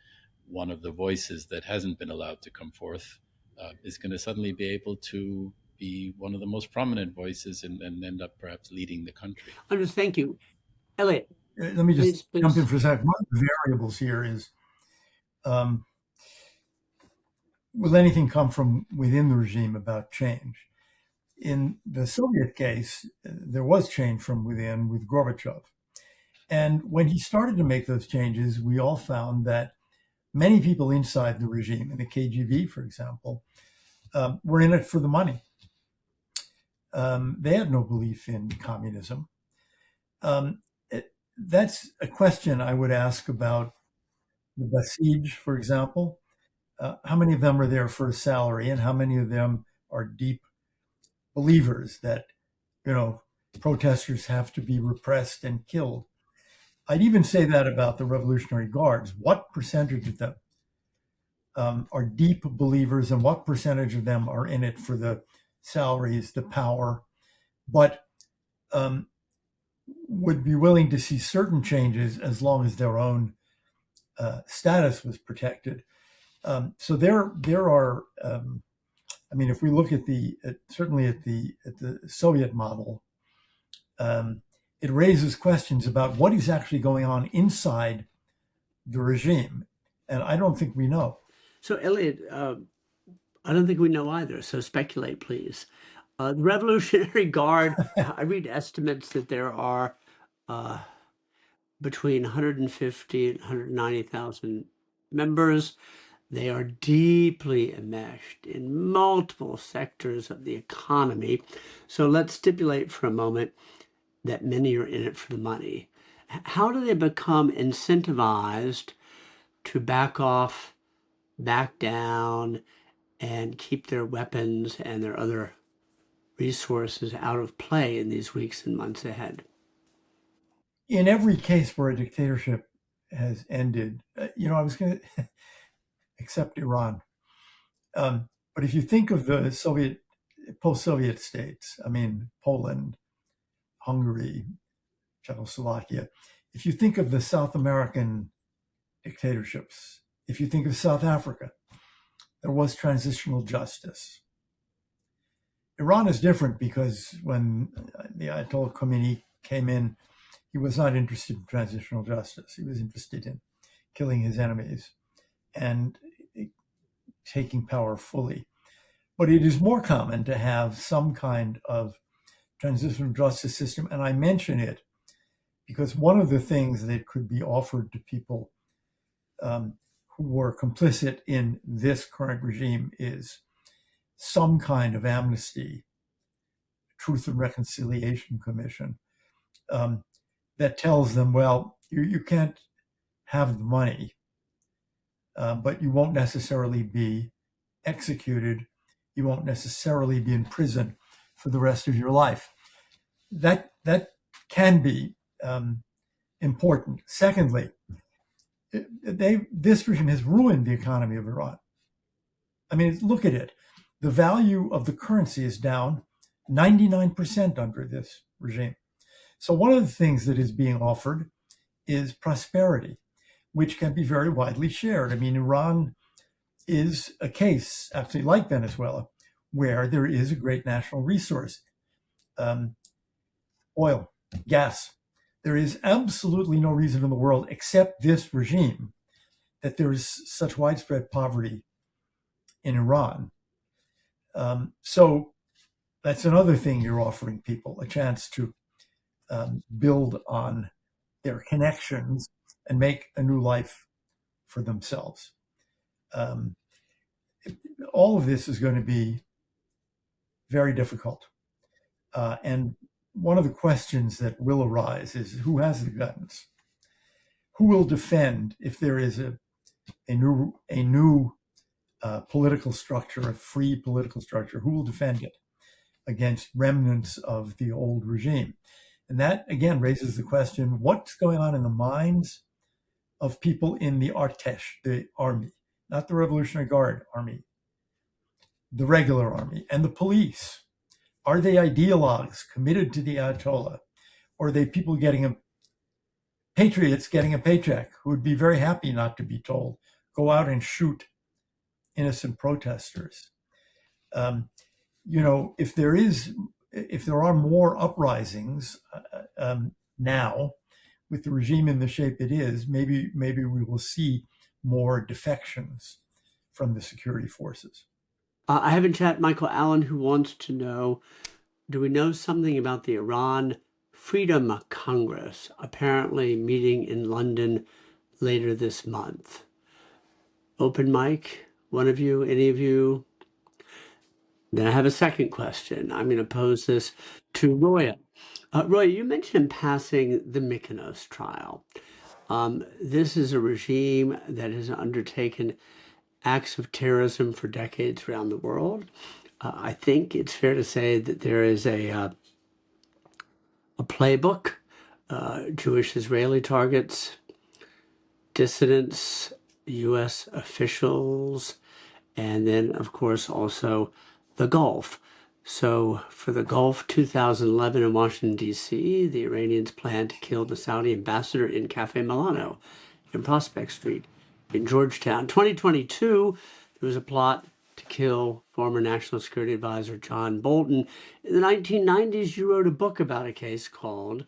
one of the voices that hasn't been allowed to come forth is going to suddenly be able to be one of the most prominent voices and end up perhaps leading the country. Andres, thank you. Elliot. Let me just jump in for a second. One of the variables here is, will anything come from within the regime about change? In the Soviet case, there was change from within with Gorbachev. And when he started to make those changes, we all found that many people inside the regime, in the KGB, for example, were in it for the money. They had no belief in communism. That's a question I would ask about the Basij, for example. How many of them are there for a salary, and how many of them are deep believers that, protesters have to be repressed and killed? I'd even say that about the Revolutionary Guards. What percentage of them are deep believers, and what percentage of them are in it for the salaries, the power, but would be willing to see certain changes as long as their own status was protected? So there are. If we look at certainly at the Soviet model, it raises questions about what is actually going on inside the regime, and I don't think we know. So, Elliot, I don't think we know either. So, speculate, please. The Revolutionary Guard. I read estimates that there are between 150 and 190,000 members. They are deeply enmeshed in multiple sectors of the economy. So let's stipulate for a moment that many are in it for the money. How do they become incentivized to back off, back down, and keep their weapons and their other resources out of play in these weeks and months ahead? In every case where a dictatorship has ended, I was going to... except Iran. But if you think of the post-Soviet states, Poland, Hungary, Czechoslovakia, if you think of the South American dictatorships, if you think of South Africa, there was transitional justice. Iran is different because when the Ayatollah Khomeini came in, he was not interested in transitional justice. He was interested in killing his enemies and taking power fully. But it is more common to have some kind of transitional justice system. And I mention it because one of the things that could be offered to people who were complicit in this current regime is some kind of amnesty, Truth and Reconciliation Commission, that tells them, well, you can't have the money, but you won't necessarily be executed. You won't necessarily be in prison for the rest of your life. That can be important. Secondly, this regime has ruined the economy of Iran. Look at it. The value of the currency is down 99% under this regime. So one of the things that is being offered is prosperity, which can be very widely shared. Iran is a case, actually like Venezuela, where there is a great national resource, oil, gas. There is absolutely no reason in the world, except this regime, that there is such widespread poverty in Iran. So that's another thing you're offering people, a chance to build on their connections and make a new life for themselves. All of this is going to be very difficult. And one of the questions that will arise is, who has the guns? Who will defend if there is a new political structure, a free political structure? Who will defend it against remnants of the old regime? And that, again, raises the question, what's going on in the minds of people in the Artesh, the army, not the Revolutionary Guard army, the regular army, and the police? Are they ideologues committed to the Ayatollah? Or are they people patriots getting a paycheck who would be very happy not to be told, go out and shoot innocent protesters? If there are more uprisings now, with the regime in the shape it is, maybe we will see more defections from the security forces. I have in chat Michael Allen, who wants to know, do we know something about the Iran Freedom Congress apparently meeting in London later this month? Open mic, one of you, any of you? Then I have a second question. I'm going to pose this to Roya. Roya, you mentioned in passing the Mykonos trial. This is a regime that has undertaken acts of terrorism for decades around the world. I think it's fair to say that there is a playbook, Jewish Israeli targets, dissidents, U.S. officials, and then, of course, also the Gulf. So for the Gulf 2011 in Washington, D.C., the Iranians planned to kill the Saudi ambassador in Cafe Milano in Prospect Street in Georgetown. 2022, there was a plot to kill former National Security Advisor John Bolton. In the 1990s, you wrote a book about a case called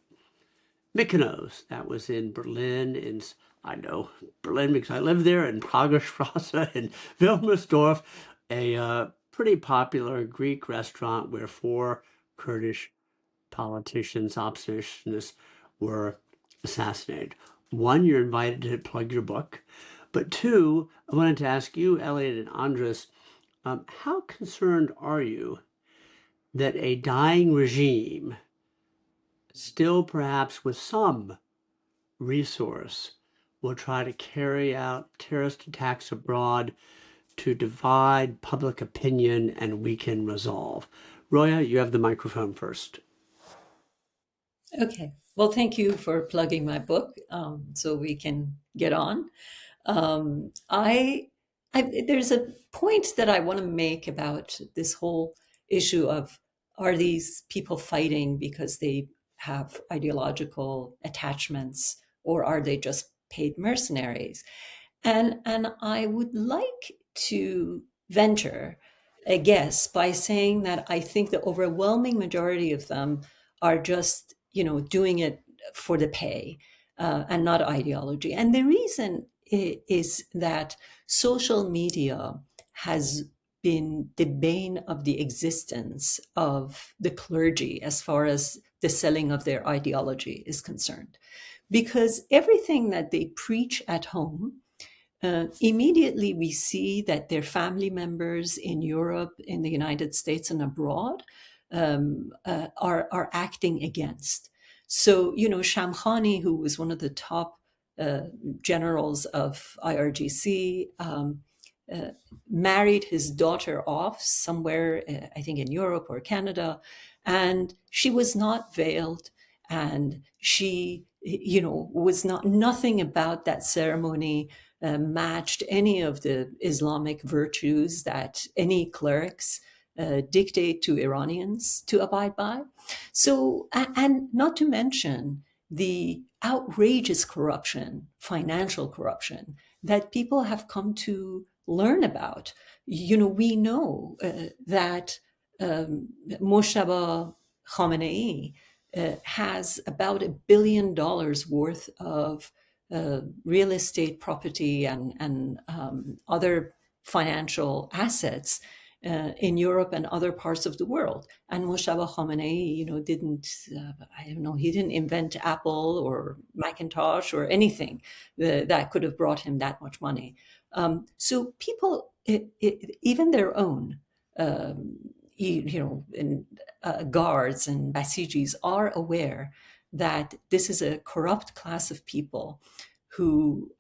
Mykonos. That was in Berlin, I know Berlin because I lived there, in Pragerstrasse, in Wilmersdorf, a pretty popular Greek restaurant where 4 Kurdish politicians, oppositionists, were assassinated. 1, you're invited to plug your book. But 2, I wanted to ask you, Elliot and Andres, how concerned are you that a dying regime, still perhaps with some resource, will try to carry out terrorist attacks abroad to divide public opinion and weaken resolve? Roya, you have the microphone first. Okay. Well, thank you for plugging my book, so we can get on. There's a point that I want to make about this whole issue of, are these people fighting because they have ideological attachments, or are they just paid mercenaries? And I would like to venture a guess by saying that I think the overwhelming majority of them are just, doing it for the pay and not ideology. And the reason is that social media has been the bane of the existence of the clergy as far as the selling of their ideology is concerned. Because everything that they preach at home, immediately we see that their family members in Europe, in the United States, and abroad are acting against. So, Shamkhani, who was one of the top generals of IRGC, married his daughter off somewhere, I think in Europe or Canada, and she was not veiled, and she, was nothing about that ceremony matched any of the Islamic virtues that any clerics dictate to Iranians to abide by. So, and not to mention the outrageous corruption, financial corruption, that people have come to learn about. We know that Moshtaba Khamenei has about $1 billion worth of real estate property and other financial assets in Europe and other parts of the world. And Moshtaba Khamenei, didn't, he didn't invent Apple or Macintosh or anything that could have brought him that much money. So people, even their own, guards and Basijis are aware that this is a corrupt class of people who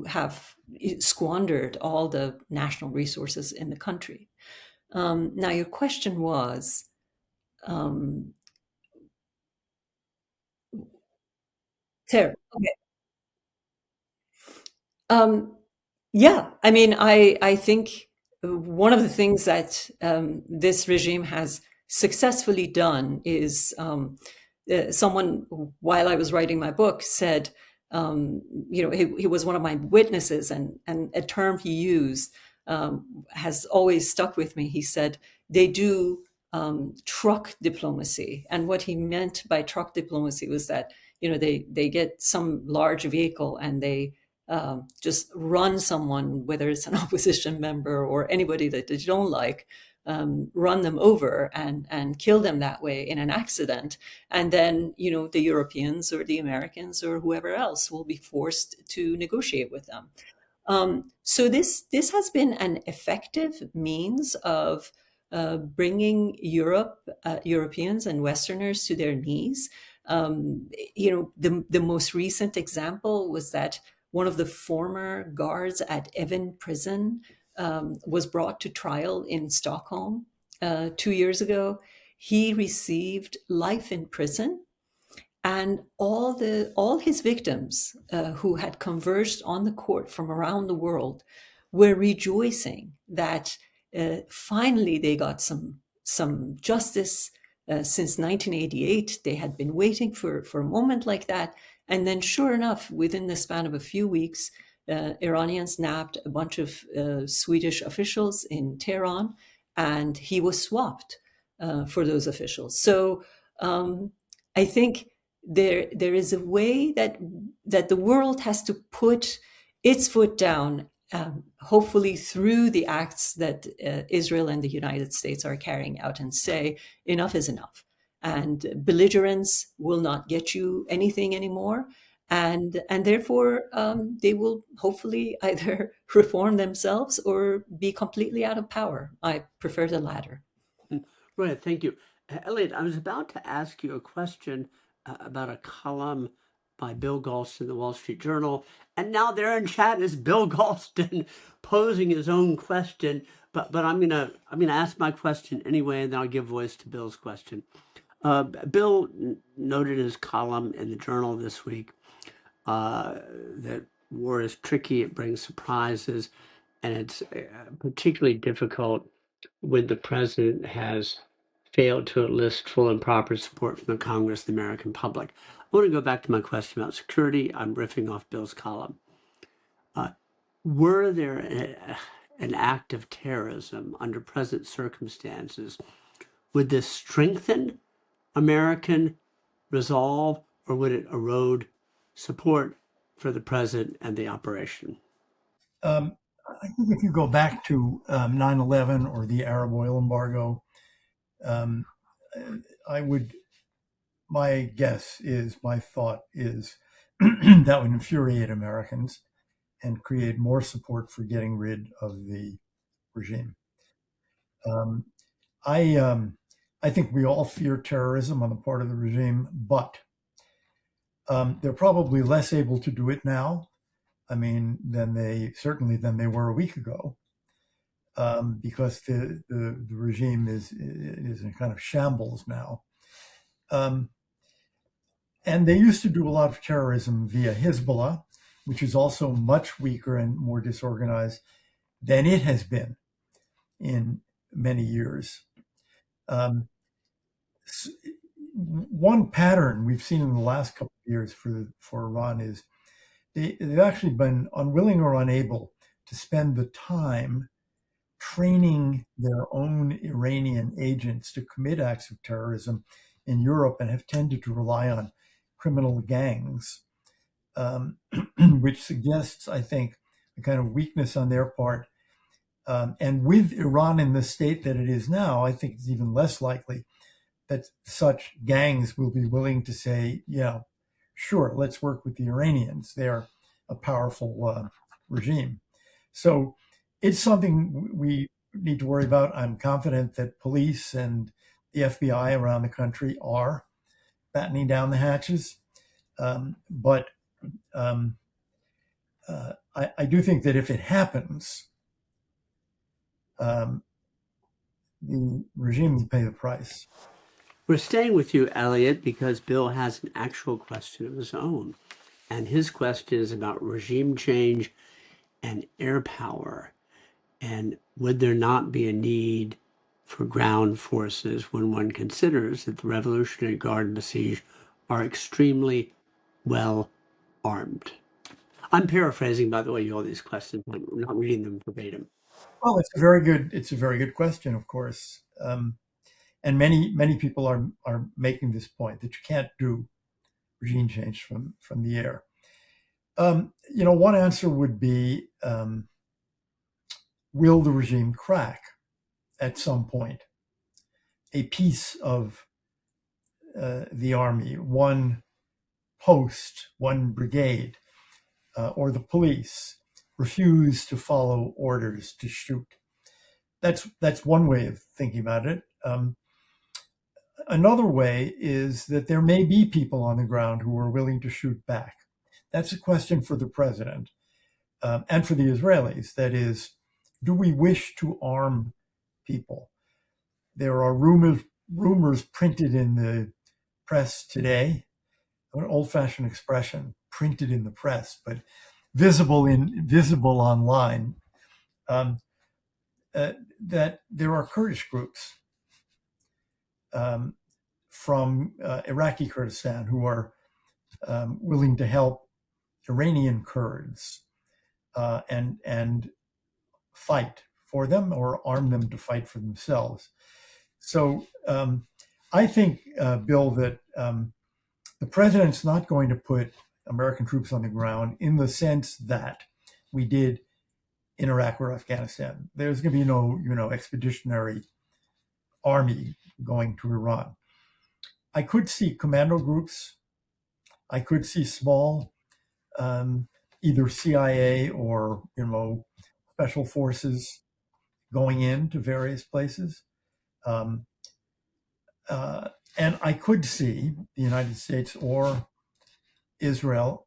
have squandered all the national resources in the country. Now, your question was, Sarah, okay. Yeah, I mean, I think one of the things that this regime has successfully done is someone, while I was writing my book, said, he was one of my witnesses, and a term he used has always stuck with me. He said, they do truck diplomacy. And what he meant by truck diplomacy was that, they get some large vehicle and they just run someone, whether it's an opposition member or anybody that they don't like, run them over and kill them that way in an accident. And then, the Europeans or the Americans or whoever else will be forced to negotiate with them. So this has been an effective means of bringing Europeans and Westerners to their knees. The most recent example was that one of the former guards at Evin prison was brought to trial in Stockholm 2 years ago. He received life in prison, and all his victims who had converged on the court from around the world were rejoicing that finally they got some justice. Since 1988, they had been waiting for a moment like that. And then sure enough, within the span of a few weeks, Iranians nabbed a bunch of Swedish officials in Tehran, and he was swapped for those officials. So I think there is a way that the world has to put its foot down, hopefully through the acts that Israel and the United States are carrying out, and say enough is enough. And belligerence will not get you anything anymore. And therefore, they will hopefully either reform themselves or be completely out of power. I prefer the latter. Right, thank you. Elliot, I was about to ask you a question about a column by Bill Galston in the Wall Street Journal. And now there in chat is Bill Galston posing his own question. But I'm gonna ask my question anyway, and then I'll give voice to Bill's question. Bill noted in his column in the Journal this week that war is tricky, it brings surprises, and it's particularly difficult when the president has failed to enlist full and proper support from the Congress and the American public. I want to go back to my question about security. I'm riffing off Bill's column. Were there an act of terrorism under present circumstances? Would this strengthen American resolve, or would it erode support for the president and the operation? I think if you go back to 9/11 or the Arab oil embargo, my thought is that would infuriate Americans and create more support for getting rid of the regime. I think we all fear terrorism on the part of the regime, but they're probably less able to do it now. I mean, than they were a week ago, because the regime is in kind of shambles now. And they used to do a lot of terrorism via Hezbollah, which is also much weaker and more disorganized than it has been in many years. One pattern we've seen in the last couple of years for Iran is they've actually been unwilling or unable to spend the time training their own Iranian agents to commit acts of terrorism in Europe, and have tended to rely on criminal gangs, which suggests, I think, a kind of weakness on their part And with Iran in the state that it is now, I think it's even less likely that such gangs will be willing to say, yeah, sure, let's work with the Iranians. They're a powerful regime. So it's something we need to worry about. I'm confident that police and the FBI around the country are battening down the hatches. But I do think that if it happens, the regime will pay the price. We're staying with you, Elliot, because Bill has an actual question of his own. And his question is about regime change and air power. And would there not be a need for ground forces when one considers that the Revolutionary Guard and the siege are extremely well armed? I'm paraphrasing, by the way, all these questions. I'm not reading them verbatim. Well, it's a very good question, of course. And many people are making this point that you can't do regime change from the air. One answer would be, will the regime crack at some point? A piece of the army, one post, one brigade, or the police refuse to follow orders to shoot. That's one way of thinking about it. Another way is that there may be people on the ground who are willing to shoot back. That's a question for the president and for the Israelis. That is, do we wish to arm people? There are rumors printed in the press today, an old-fashioned expression, printed in the press, but visible online, that there are Kurdish groups from Iraqi Kurdistan who are willing to help Iranian Kurds and fight for them or arm them to fight for themselves. So I think, Bill, that the president's not going to put American troops on the ground in the sense that we did in Iraq or Afghanistan. There's going to be no expeditionary army going to Iran. I could see commando groups. I could see small, either CIA or special forces going into various places. And I could see the United States or Israel,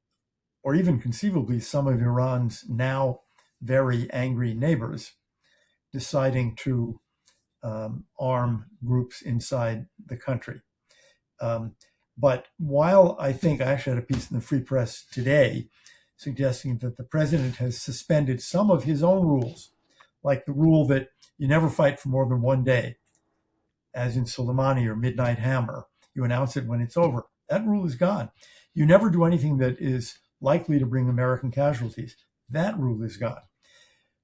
or even conceivably some of Iran's now very angry neighbors, deciding to arm groups inside the country. But while I actually had a piece in the Free Press today suggesting that the president has suspended some of his own rules, like the rule that you never fight for more than one day, as in Soleimani or Midnight Hammer. You announce it when it's over. That rule is gone. You never do anything that is likely to bring American casualties. That rule is gone.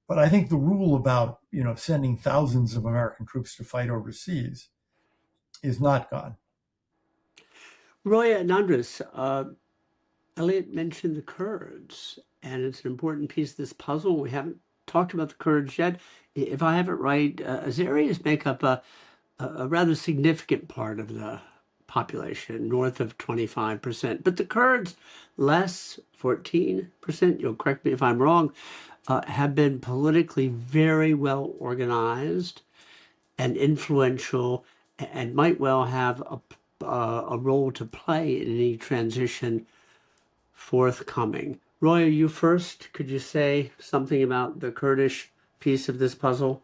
But I think the rule about sending thousands of American troops to fight overseas is not gone. Roya and Andres, Elliot mentioned the Kurds, and it's an important piece of this puzzle. We haven't talked about the Kurds yet. If I have it right, Azeris make up a rather significant part of the population, north of 25%. But the Kurds, less, 14%, you'll correct me if I'm wrong, have been politically very well organized and influential and might well have a role to play in any transition forthcoming. Roy, you first. Could you say something about the Kurdish piece of this puzzle?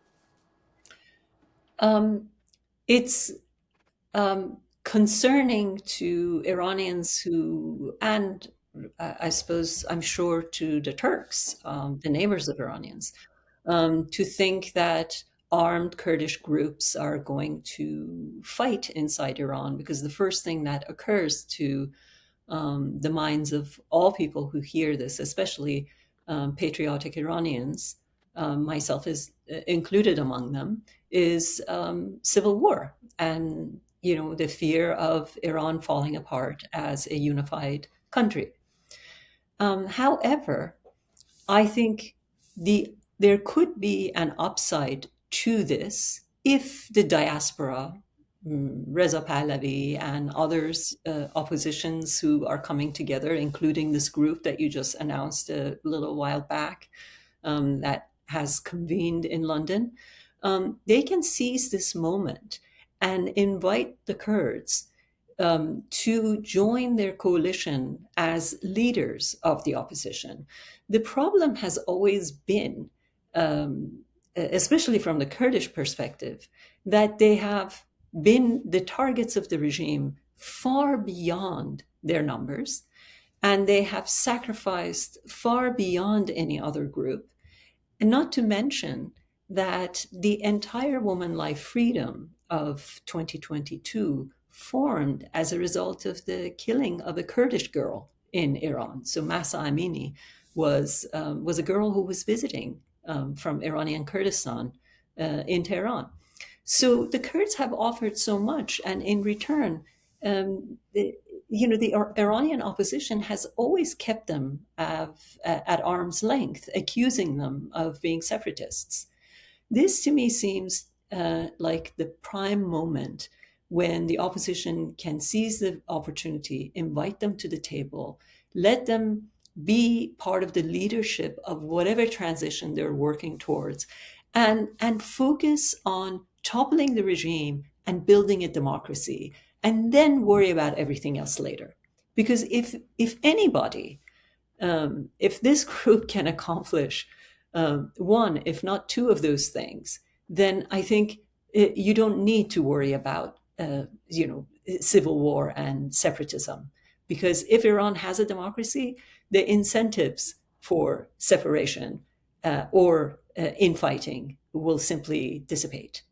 It's concerning to Iranians and I suppose, I'm sure, to the Turks, the neighbors of Iranians, to think that armed Kurdish groups are going to fight inside Iran, because the first thing that occurs to the minds of all people who hear this, especially patriotic Iranians, myself is included among them, is civil war and the fear of Iran falling apart as a unified country. However, I think the there could be an upside to this if the diaspora, Reza Pahlavi and others, oppositions who are coming together, including this group that you just announced a little while back, that has convened in London, they can seize this moment and invite the Kurds to join their coalition as leaders of the opposition. The problem has always been, especially from the Kurdish perspective, that they have been the targets of the regime far beyond their numbers, and they have sacrificed far beyond any other group. And not to mention that the entire woman life freedom of 2022 formed as a result of the killing of a Kurdish girl in Iran. So Mahsa Amini was a girl who was visiting from Iranian Kurdistan in Tehran. So the Kurds have offered so much, and in return, the Iranian opposition has always kept them at arm's length, accusing them of being separatists. This to me seems like the prime moment when the opposition can seize the opportunity, invite them to the table, let them be part of the leadership of whatever transition they're working towards, and focus on toppling the regime and building a democracy, and then worry about everything else later. Because if anybody, if this group can accomplish one, if not two of those things, then I think you don't need to worry about civil war and separatism. Because if Iran has a democracy, the incentives for separation or infighting will simply dissipate.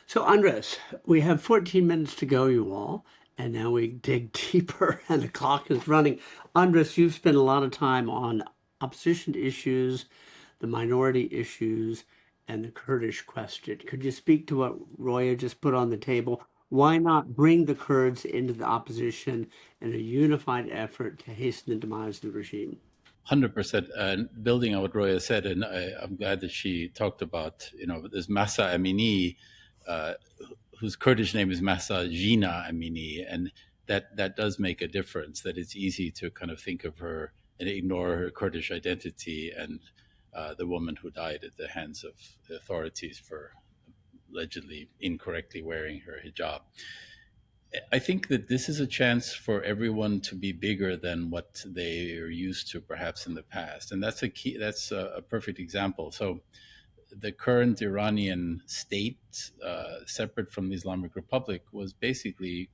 So, Andres, we have 14 minutes to go, you all, and now we dig deeper and the clock is running. Andres, you've spent a lot of time on opposition issues, the minority issues, and the Kurdish question. Could you speak to what Roya just put on the table? Why not bring the Kurds into the opposition in a unified effort to hasten the demise of the regime? 100%. And building on what Roya said, and I'm glad that she talked about, there's Mahsa Amini, whose Kurdish name is Mahsa Jina Amini, and that does make a difference, that it's easy to kind of think of her and ignore her Kurdish identity and the woman who died at the hands of the authorities for allegedly incorrectly wearing her hijab. I think that this is a chance for everyone to be bigger than what they are used to perhaps in the past. And that's a perfect example. So the current Iranian state, separate from the Islamic Republic, was basically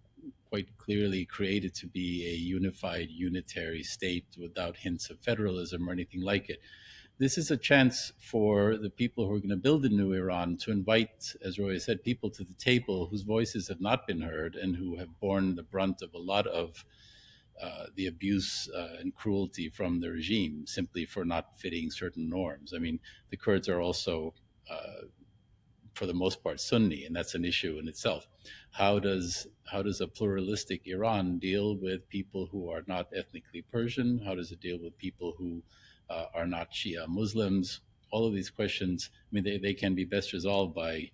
quite clearly created to be a unified, unitary state without hints of federalism or anything like it. This is a chance for the people who are going to build a new Iran to invite, as Roy said, people to the table whose voices have not been heard and who have borne the brunt of a lot of the abuse and cruelty from the regime simply for not fitting certain norms. I mean, the Kurds are also, for the most part, Sunni, and that's an issue in itself. How does a pluralistic Iran deal with people who are not ethnically Persian? How does it deal with people who are not Shia Muslims? All of these questions, I mean, they can be best resolved by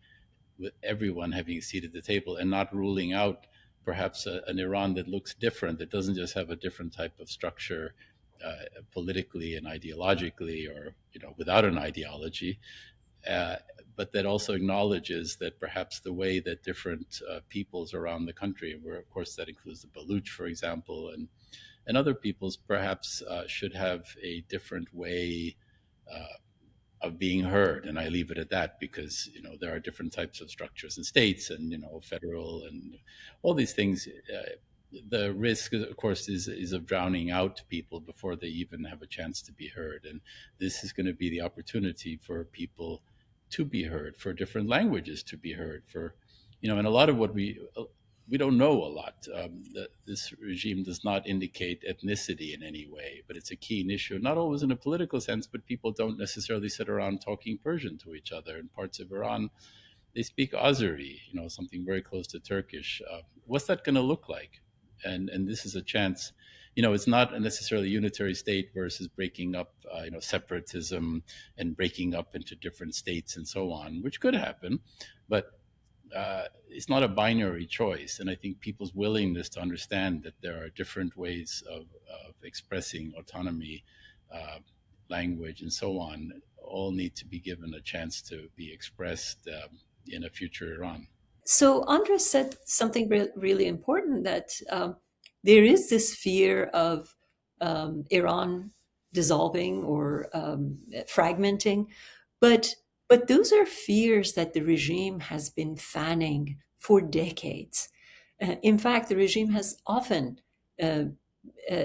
with everyone having a seat at the table and not ruling out perhaps an Iran that looks different, that doesn't just have a different type of structure politically and ideologically, or without an ideology, but that also acknowledges that perhaps the way that different peoples around the country, where of course that includes the Baluch, for example, and other peoples perhaps should have a different way of being heard. And I leave it at that because, there are different types of structures and states and, federal and all these things. The risk, of course, is of drowning out people before they even have a chance to be heard. And this is going to be the opportunity for people to be heard, for different languages to be heard, for, and a lot of what we don't know a lot. This regime does not indicate ethnicity in any way, but it's a keen issue, not always in a political sense, but people don't necessarily sit around talking Persian to each other. In parts of Iran, they speak Azeri, something very close to Turkish. What's that going to look like? And this is a chance, it's not necessarily a unitary state versus breaking up, separatism and breaking up into different states and so on, which could happen, but it's not a binary choice. And I think people's willingness to understand that there are different ways of expressing autonomy, language, and so on, all need to be given a chance to be expressed in a future Iran. So Andres said something really important, that there is this fear of Iran dissolving or fragmenting, but those are fears that the regime has been fanning for decades. In fact, the regime has often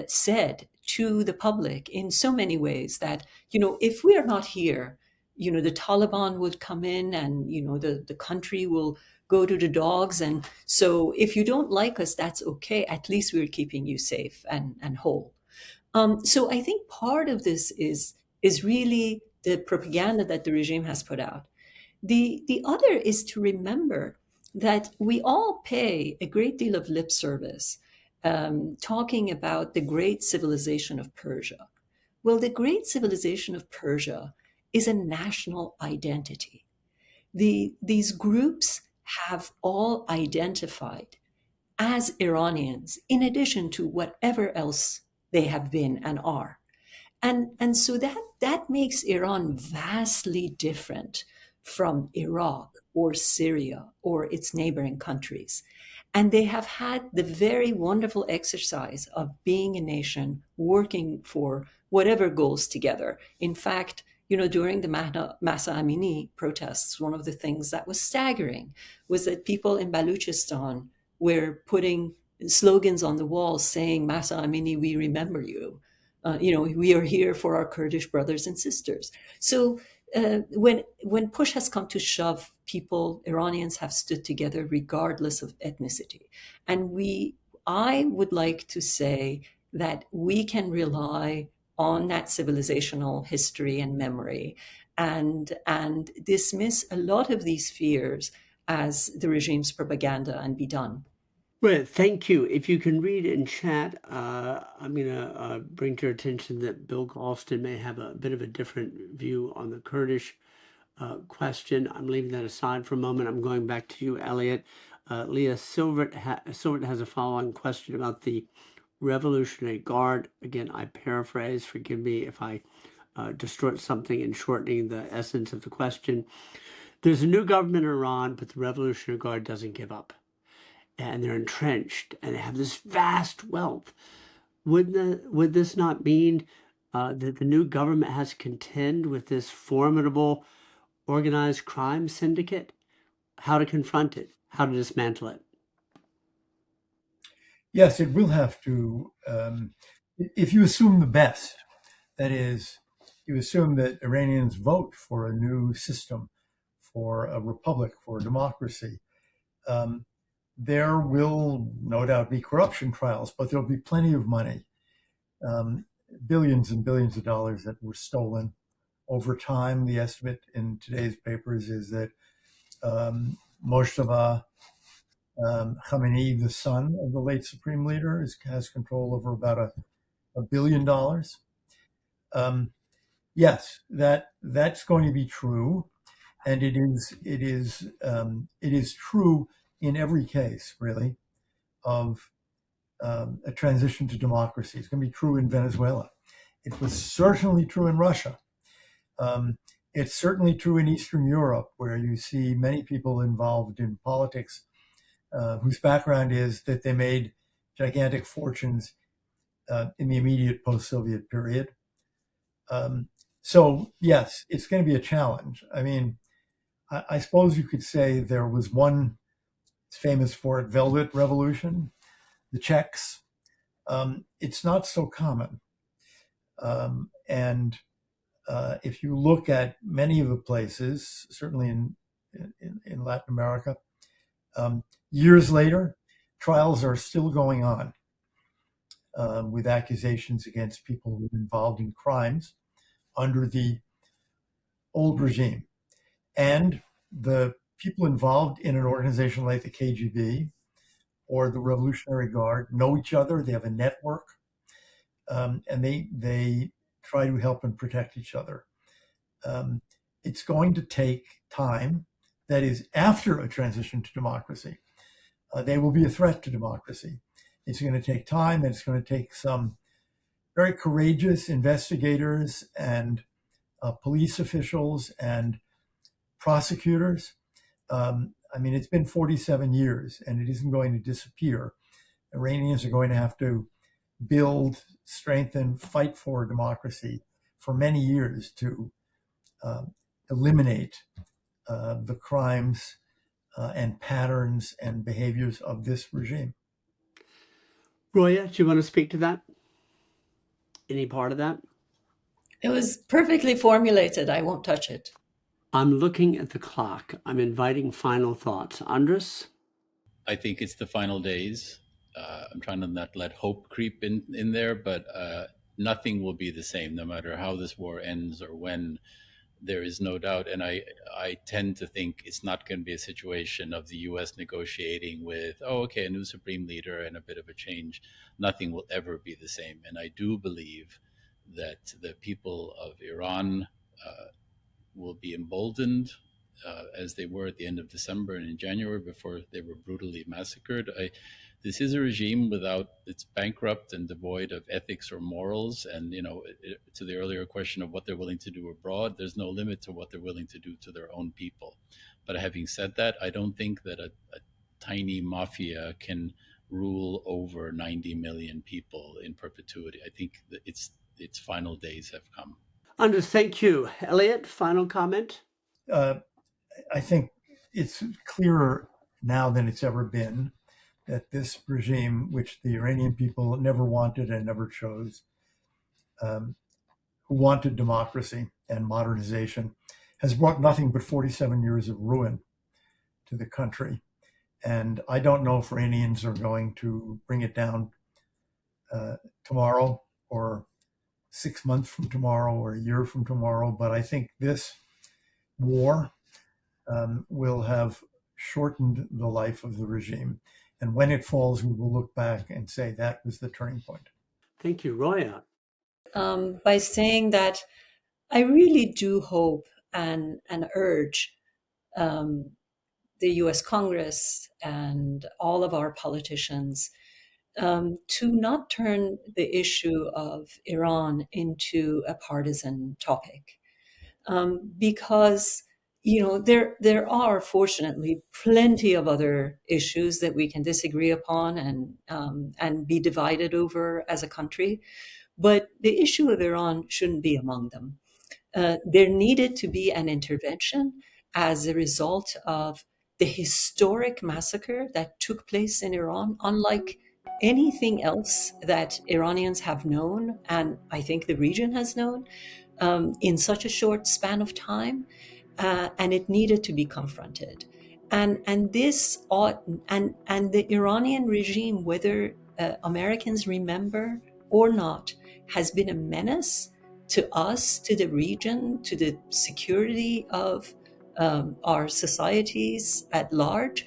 said to the public in so many ways that, if we are not here, the Taliban would come in and, the country will go to the dogs. And so if you don't like us, that's okay. At least we're keeping you safe and whole. So I think part of this is really the propaganda that the regime has put out. The other is to remember that we all pay a great deal of lip service talking about the great civilization of Persia. Well, the great civilization of Persia is a national identity. These groups have all identified as Iranians, in addition to whatever else they have been and are. And so that makes Iran vastly different from Iraq or Syria or its neighboring countries. And they have had the very wonderful exercise of being a nation working for whatever goals together. In fact, during the Mahsa Amini protests, one of the things that was staggering was that people in Baluchistan were putting slogans on the walls saying, "Mahsa Amini, we remember you. We are here for our Kurdish brothers and sisters." So when push has come to shove, Iranians have stood together regardless of ethnicity. And I would like to say that we can rely on that civilizational history and memory and dismiss a lot of these fears as the regime's propaganda and be done. Well, thank you. If you can read in chat, I'm going to bring to your attention that Bill Galston may have a bit of a different view on the Kurdish question. I'm leaving that aside for a moment. I'm going back to you, Elliot. Leah Silvert has a following question about the Revolutionary Guard. Again, I paraphrase. Forgive me if I distort something in shortening the essence of the question. There's a new government in Iran, but the Revolutionary Guard doesn't give up. And they're entrenched, and they have this vast wealth. Would this not mean that the new government has to contend with this formidable organized crime syndicate? How to confront it? How to dismantle it? Yes, it will have to. If you assume the best, that is, you assume that Iranians vote for a new system, for a republic, for a democracy, there will no doubt be corruption trials, but there'll be plenty of money, billions and billions of dollars that were stolen over time. The estimate in today's papers is that Moshtaba Khamenei, the son of the late supreme leader, has control over about $1 billion. Yes, that's going to be true, and it is true in every case, really, of a transition to democracy. It's going to be true in Venezuela. It was certainly true in Russia. It's certainly true in Eastern Europe, where you see many people involved in politics whose background is that they made gigantic fortunes in the immediate post-Soviet period. So, yes, it's going to be a challenge. I mean, I suppose you could say there was one famous for it, Velvet Revolution, the Czechs. It's not so common. And if you look at many of the places, certainly in Latin America, years later, trials are still going on with accusations against people who were involved in crimes under the old regime. And the people involved in an organization like the KGB or the Revolutionary Guard know each other. They have a network. and they try to help and protect each other. It's going to take time. That is, after a transition to democracy, they will be a threat to democracy. It's going to take time, and it's going to take some very courageous investigators and police officials and prosecutors. I mean, it's been 47 years, and it isn't going to disappear. Iranians are going to have to build, strengthen, fight for democracy for many years to eliminate the crimes and patterns and behaviors of this regime. Roya, do you want to speak to that? Any part of that? It was perfectly formulated. I won't touch it. I'm looking at the clock. I'm inviting final thoughts. Andres? I think it's the final days. I'm trying to not let hope creep in there, but nothing will be the same no matter how this war ends or when. There is no doubt. And I tend to think it's not going to be a situation of the U.S. negotiating with, a new supreme leader and a bit of a change. Nothing will ever be the same. And I do believe that the people of Iran will be emboldened as they were at the end of December and in January before they were brutally massacred. This is a regime it's bankrupt and devoid of ethics or morals. And, to the earlier question of what they're willing to do abroad, there's no limit to what they're willing to do to their own people. But having said that, I don't think that a tiny mafia can rule over 90 million people in perpetuity. I think that its final days have come. Andres, thank you. Elliot, final comment? I think it's clearer now than it's ever been that this regime, which the Iranian people never wanted and never chose, who wanted democracy and modernization, has brought nothing but 47 years of ruin to the country. And I don't know if Iranians are going to bring it down tomorrow or 6 months from tomorrow or a year from tomorrow, but I think this war will have shortened the life of the regime. And when it falls, we will look back and say that was the turning point. Thank you. Roya? By saying that I really do hope and urge the US Congress and all of our politicians to not turn the issue of Iran into a partisan topic. Because there are fortunately plenty of other issues that we can disagree upon and be divided over as a country, but the issue of Iran shouldn't be among them. There needed to be an intervention as a result of the historic massacre that took place in Iran, unlike anything else that Iranians have known, and I think the region has known, in such a short span of time. And it needed to be confronted, and this ought and the Iranian regime, whether Americans remember or not, has been a menace to us, to the region, to the security of our societies at large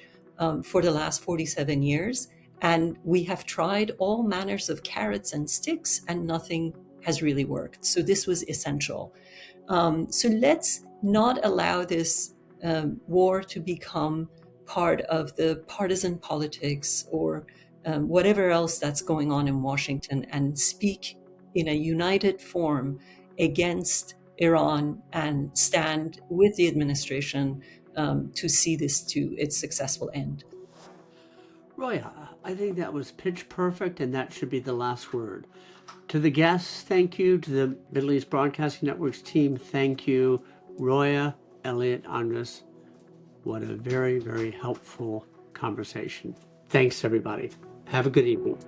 for the last 47 years. And we have tried all manners of carrots and sticks, and nothing has really worked. So this was essential. So let's not allow this war to become part of the partisan politics or whatever else that's going on in Washington, and speak in a united form against Iran and stand with the administration to see this to its successful end. Roya, I think that was pitch perfect, and that should be the last word. To the guests, thank you. To the Middle East Broadcasting Network's team, thank you. Roya, Elliot, Andres, what a very, very helpful conversation. Thanks, everybody. Have a good evening.